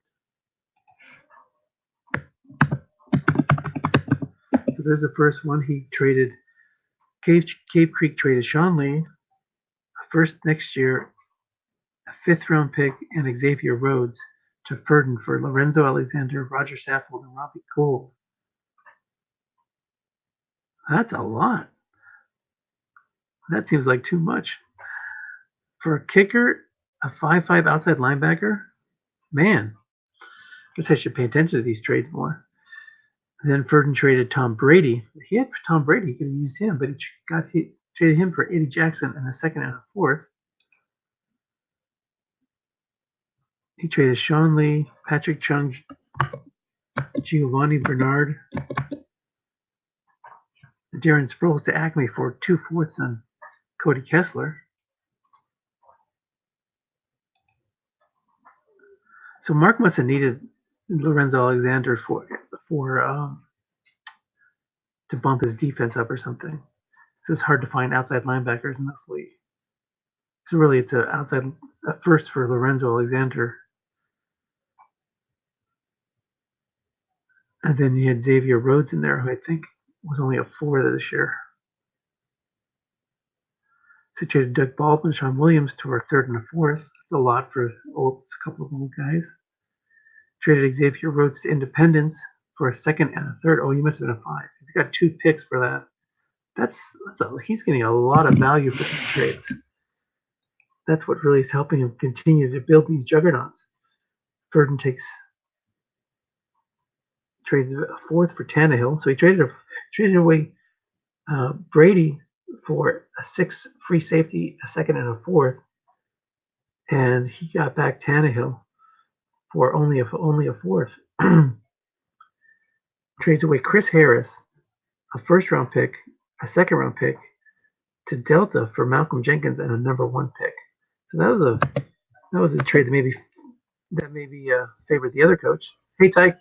So there's the first one. He traded Cave Creek traded Sean Lee, first next year, a 5th round pick, and Xavier Rhodes to Ferdon for Lorenzo Alexander, Roger Saffold, and Robbie Gould. That's a lot. That seems like too much. For a kicker, a 5'5" outside linebacker, man, I guess I should pay attention to these trades more. And then Ferdon traded Tom Brady. He had Tom Brady, he could have used him, but he traded him for Eddie Jackson and a 2nd and a 4th. He traded Sean Lee, Patrick Chung, Giovanni Bernard, Darren Sproles to Acme for 2 4ths and Cody Kessler. So Mark must have needed Lorenzo Alexander to bump his defense up or something. So it's hard to find outside linebackers in this league. So really, it's a first for Lorenzo Alexander. And then you had Xavier Rhodes in there, who I think was only a 4 this year. So you traded Doug Baldwin, Sean Williams to our 3rd and a 4th. It's a lot for a couple of old guys. Traded Xavier Rhodes to Independence for a 2nd and a 3rd. Oh, he must have been a 5. He's got 2 picks for that. He's getting a lot of value for these trades. That's what really is helping him continue to build these juggernauts. Ferdon trades a 4th for Tannehill. So he traded away Brady for a 6 free safety, a 2nd and a 4th, and he got back Tannehill for only a 4th. Trades away Chris Harris, a 1st round pick, a 2nd round pick, to Delta for Malcolm Jenkins and a number 1 pick. So that was a trade that maybe favored the other coach. Hey Tyke,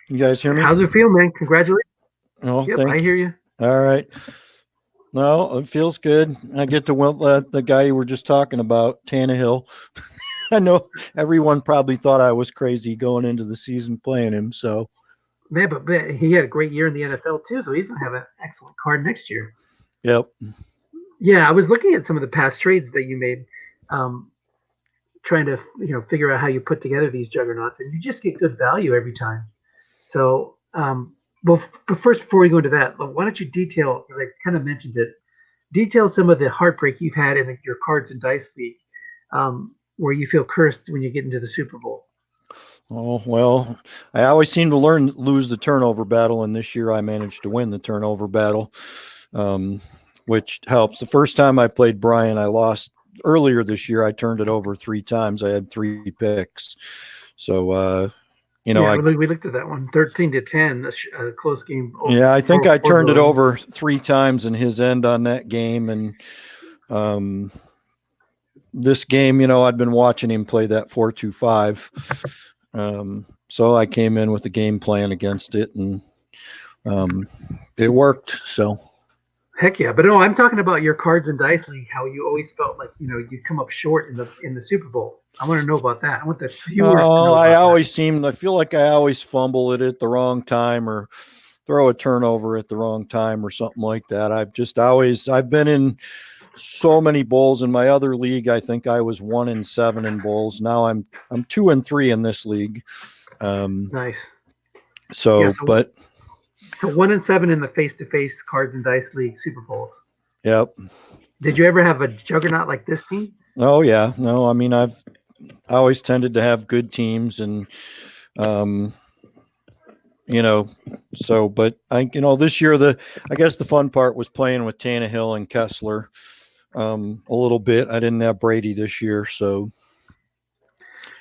you guys hear me? How's it feel, man? Congratulations. Oh, yep, I hear you. All right. No, it feels good. I get to let the guy you were just talking about, Tannehill. I know everyone probably thought I was crazy going into the season playing him. So, Man, but he had a great year in the NFL too, so he's gonna have an excellent card next year. yep. Yeah, I was looking at some of the past trades that you made, um, trying to figure out how you put together these juggernauts, and you just get good value every time. So, well, but first, before we go into that, why don't you detail, because I kind of mentioned it, detail some of the heartbreak you've had in your cards and dice league, where you feel cursed when you get into the Super Bowl. Oh, well, I always seem to lose the turnover battle, and this year I managed to win the turnover battle, which helps. The first time I played Brian, I lost. Earlier this year, I turned it over 3 times. I had 3 picks. So, we looked at that one, 13-10, a close game. Yeah, I think I turned it over 3 times in his end on that game, and this game, I'd been watching him play that 4-2-5. So I came in with a game plan against it, and it worked. So, heck yeah! But no, I'm talking about your cards and dice league. How you always felt like you'd come up short in the Super Bowl. I want to know about that. I want the viewers to know. I feel like I always fumble it at the wrong time or throw a turnover at the wrong time or something like that. I've been in so many bowls in my other league. I think I was 1-7 in bowls. Now I'm 2-3 in this league. Nice. So 1-7 in the face-to-face cards and dice league Super Bowls. Yep. Did you ever have a juggernaut like this team? Oh yeah. No, I mean, I always tended to have good teams, and but this year I guess the fun part was playing with Tannehill and Kessler a little bit. I didn't have Brady this year, so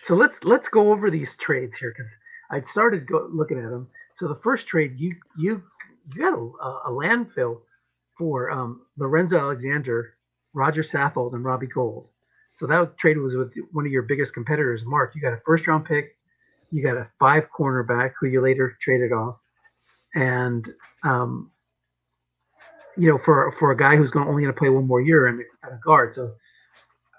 let's go over these trades here, because I'd started looking at them. So the first trade, you got a landfill for Lorenzo Alexander, Roger Saffold, and Robbie Gould. So that trade was with one of your biggest competitors, Mark. You got a first-round pick, you got a 5 cornerback who you later traded off, and for a guy who's only going to play one more year and a guard. So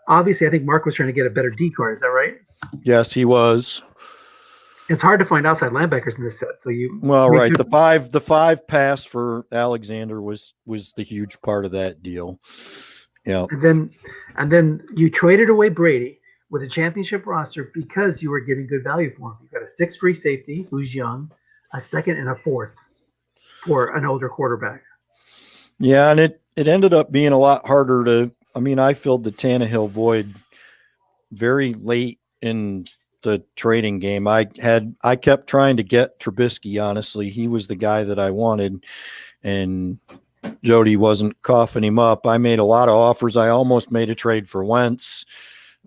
obviously, I think Mark was trying to get a better D card. Is that right? Yes, he was. It's hard to find outside linebackers in this set. So right. The 5 pass for Alexander was the huge part of that deal. Yeah. And then you traded away Brady with a championship roster because you were getting good value for him. You got a 6 free safety who's young, a 2nd and a 4th for an older quarterback. Yeah, and it ended up being a lot harder I filled the Tannehill void very late in the trading game. I kept trying to get Trubisky, honestly. He was the guy that I wanted, and Jody wasn't coughing him up. I made a lot of offers. I almost made a trade for Wentz,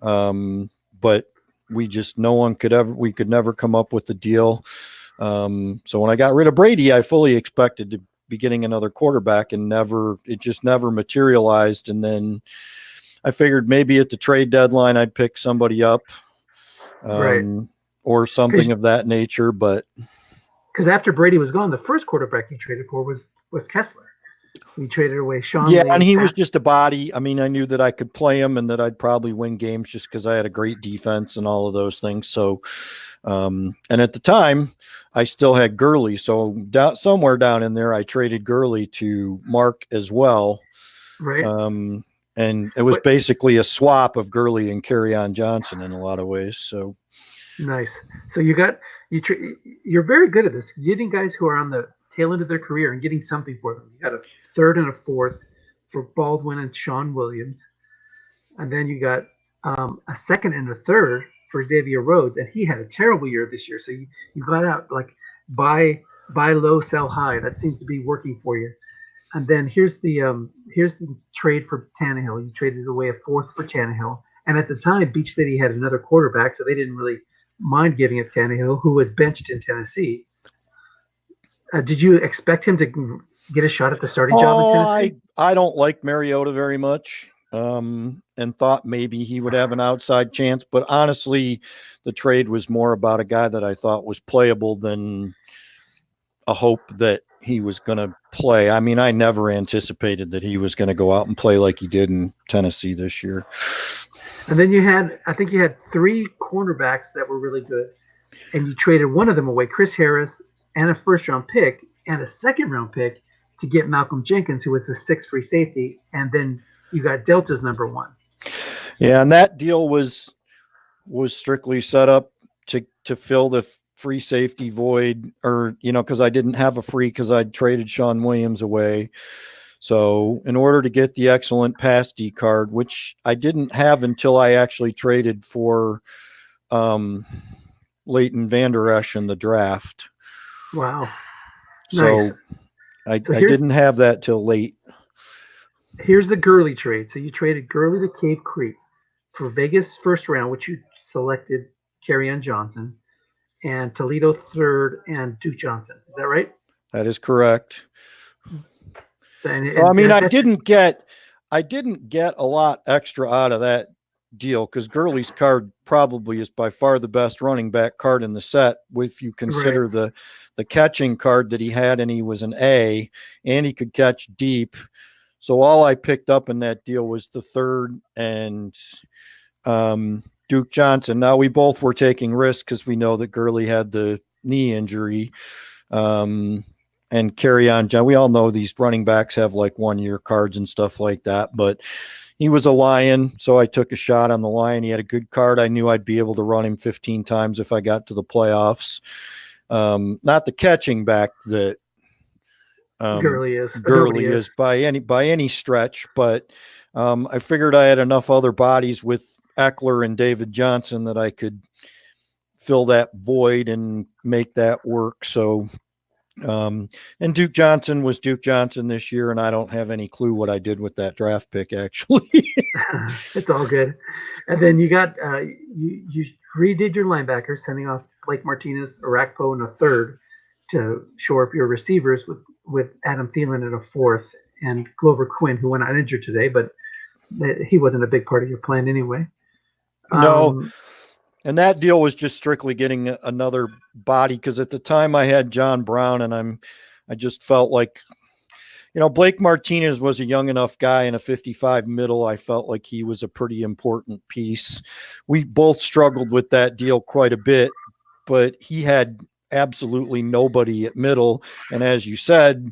but we could never come up with the deal. So when I got rid of Brady, I fully expected to be getting another quarterback, and it just never materialized. And then I figured maybe at the trade deadline I'd pick somebody up, right, or something of that nature. But because after Brady was gone, the first quarterback you traded for was Kessler. We traded away Sean. Yeah, and he was just a body. I knew that I could play him and that I'd probably win games just because I had a great defense and all of those things. So, and at the time, I still had Gurley. So somewhere down in there, I traded Gurley to Mark as well. Right. And it was basically a swap of Gurley and Kerryon Johnson in a lot of ways. So nice. So you're very good at this, getting guys who are on the tail end of their career and getting something for them. You got a 3rd and a 4th for Baldwin and Sean Williams, and then you got a 2nd and a 3rd for Xavier Rhodes, and he had a terrible year this year. So you got out like buy low, sell high. That seems to be working for you. And then here's the trade for Tannehill. You traded away a 4th for Tannehill, and at the time, Beach City had another quarterback, so they didn't really mind giving it Tannehill, who was benched in Tennessee. Did you expect him to get a shot at the starting job in Tennessee? I don't like Mariota very much, and thought maybe he would have an outside chance. But honestly, the trade was more about a guy that I thought was playable than a hope that he was going to play. I mean, I never anticipated that he was going to go out and play like he did in Tennessee this year. And then I think you had 3 cornerbacks that were really good, and you traded one of them away, Chris Harris, and a first-round pick and a second-round pick to get Malcolm Jenkins, who was a 6 free safety, and then you got Delta's number 1. Yeah, and that deal was strictly set up to fill the free safety void, or because I didn't have a free because I'd traded Sean Williams away. So in order to get the excellent pass D card, which I didn't have until I actually traded for Leighton Vander Esch in the draft. Wow. So nice. I didn't have that till late. Here's the Gurley trade. So you traded Gurley to Cave Creek for Vegas first round, which you selected Kerryon Johnson, and Toledo third, and Duke Johnson. Is that right? That is correct. And I mean, I didn't get a lot extra out of that deal because Gurley's card probably is by far the best running back card in the set, if you consider right. the catching card that he had, and he was an A, and he could catch deep. So all I picked up in that deal was the third and Duke Johnson. Now we both were taking risks because we know that Gurley had the knee injury. And Kerryon John. We all know these running backs have like 1-year cards and stuff like that, but he was a Lion, so I took a shot on the Lion. He had a good card. I knew I'd be able to run him 15 times if I got to the playoffs. Not the catching back that Gurley is by any stretch, but I figured I had enough other bodies with Eckler and David Johnson that I could fill that void and make that work. So and Duke Johnson was Duke Johnson this year, and I don't have any clue what I did with that draft pick, actually. It's all good. And then you got you redid your linebackers, sending off Blake Martinez, Arakpo in a third to shore up your receivers with Adam Thielen in a fourth, and Glover Quinn, who went out injured today, but he wasn't a big part of your plan anyway. No. And that deal was just strictly getting another body because at the time I had John Brown, and I just felt like, Blake Martinez was a young enough guy in a 55 middle. I felt like he was a pretty important piece. We both struggled with that deal quite a bit, but he had absolutely nobody at middle. And as you said,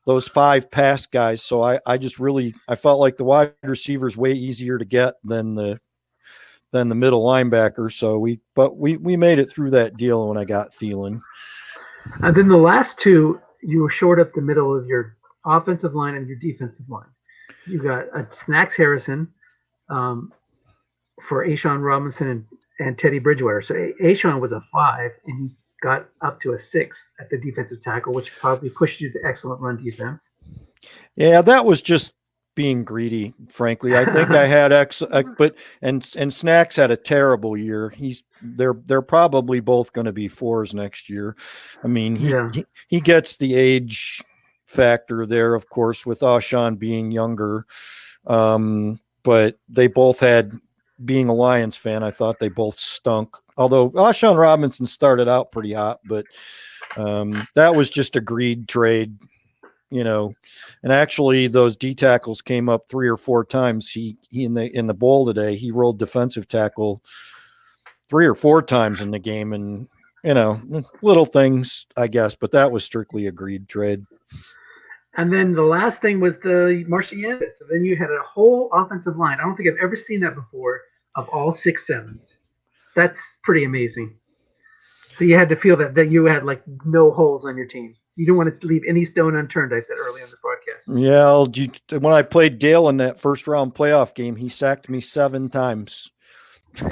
those 5 pass guys. So I felt like the wide receiver is way easier to get than the middle linebacker. So we made it through that deal when I got Thielen. And then the last 2, you were short up the middle of your offensive line and your defensive line. You got a Snacks Harrison for Ashawn Robinson and Teddy Bridgewater. So Ashawn was a 5, and you got up to a 6 at the defensive tackle, which probably pushed you to excellent run defense. Yeah, that was just being greedy, frankly. I think I had and Snacks had a terrible year. They're probably both going to be 4s next year. I mean, he gets the age factor there, of course, with Ashawn being younger. But they both had, being a Lions fan, I thought they both stunk. Although Ashawn Robinson started out pretty hot, but that was just a greed trade. And actually those D tackles came up 3 or 4 times. He in the bowl today, he rolled defensive tackle 3 or 4 times in the game, and little things, I guess, but that was strictly a greed trade. And then the last thing was the Marcianis. So then you had a whole offensive line. I don't think I've ever seen that before, of all 6'7s. That's pretty amazing. So you had to feel that you had like no holes on your team. You don't want to leave any stone unturned, I said earlier in the broadcast. Yeah, when I played Dale in that first round playoff game, he sacked me 7 times. So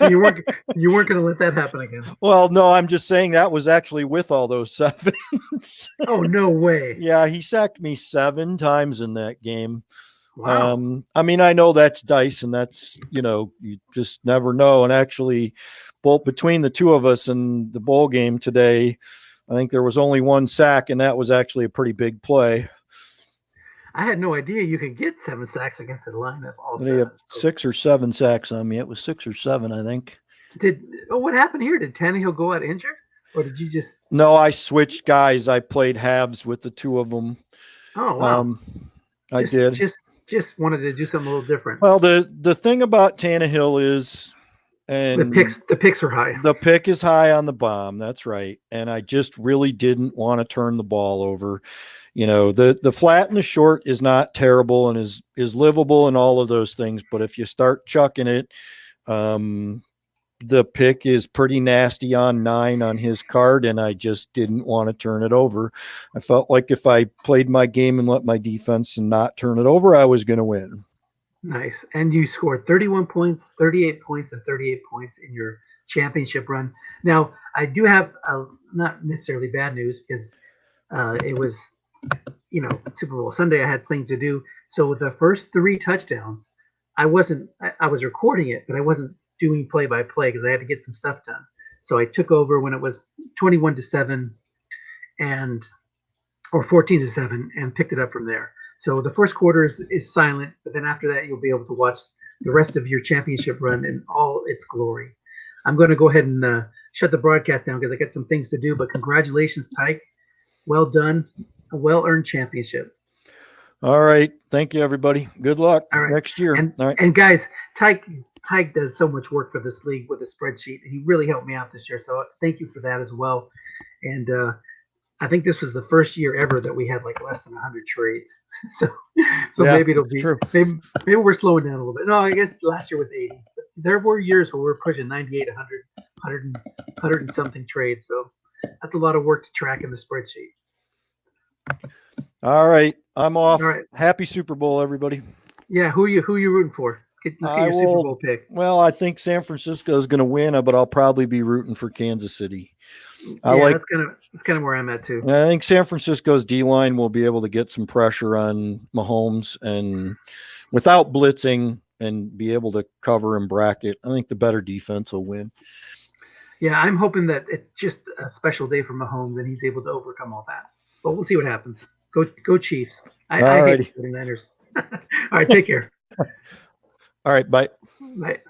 you weren't going to let that happen again. Well, no, I'm just saying that was actually with all those 7s. Oh, no way. Yeah, he sacked me 7 times in that game. Wow. I mean, I know that's dice, and that's, you just never know. And actually, both between the 2 of us and the bowl game today, I think there was only 1 sack, and that was actually a pretty big play. I had no idea you could get 7 sacks against the lineup. They have 6 or 7 sacks on me. It was 6 or 7, I think. What happened here? Did Tannehill go out injured? or did you just? No, I switched guys. I played halves with the two of them. Oh wow! I did. Just wanted to do something a little different. Well, the thing about Tannehill is, and the picks are high. The pick is high on the bomb. That's right. And I just really didn't want to turn the ball over. You know, the flat and the short is not terrible and is livable and all of those things. But if you start chucking it, the pick is pretty nasty on 9 on his card, and I just didn't want to turn it over. I felt like if I played my game and let my defense and not turn it over, I was going to win. Nice. And you scored 31 points, 38 points, and 38 points in your championship run. Now, I do have not necessarily bad news because it was, Super Bowl Sunday. I had things to do. So with the first 3 touchdowns, I was recording it, but I wasn't doing play-by-play because I had to get some stuff done. So I took over when it was 21-7 or 14-7 and picked it up from there. So the first quarter is silent, but then after that, you'll be able to watch the rest of your championship run in all its glory. I'm going to go ahead and shut the broadcast down because I got some things to do, but congratulations, Tyke. Well done. A well-earned championship. All right. Thank you, everybody. Good luck next year. And guys, Tyke does so much work for this league with the spreadsheet. He really helped me out this year, so thank you for that as well. And I think this was the first year ever that we had like less than 100 trades. So yeah, maybe it'll be true. Maybe we're slowing down a little bit. No, I guess last year was 80. But there were years where we were pushing 98, 100 and something trades. So that's a lot of work to track in the spreadsheet. All right, I'm off. All right. Happy Super Bowl, everybody. Yeah, who are you rooting for? Let's get your Super Bowl pick. Well, I think San Francisco is going to win, but I'll probably be rooting for Kansas City. That's kind of where I'm at too. I think San Francisco's D-line will be able to get some pressure on Mahomes and without blitzing and be able to cover and bracket. I think the better defense will win. Yeah, I'm hoping that it's just a special day for Mahomes and he's able to overcome all that. But we'll see what happens. Go Chiefs. I hate the 49ers. All right, take care. All right, bye. Bye.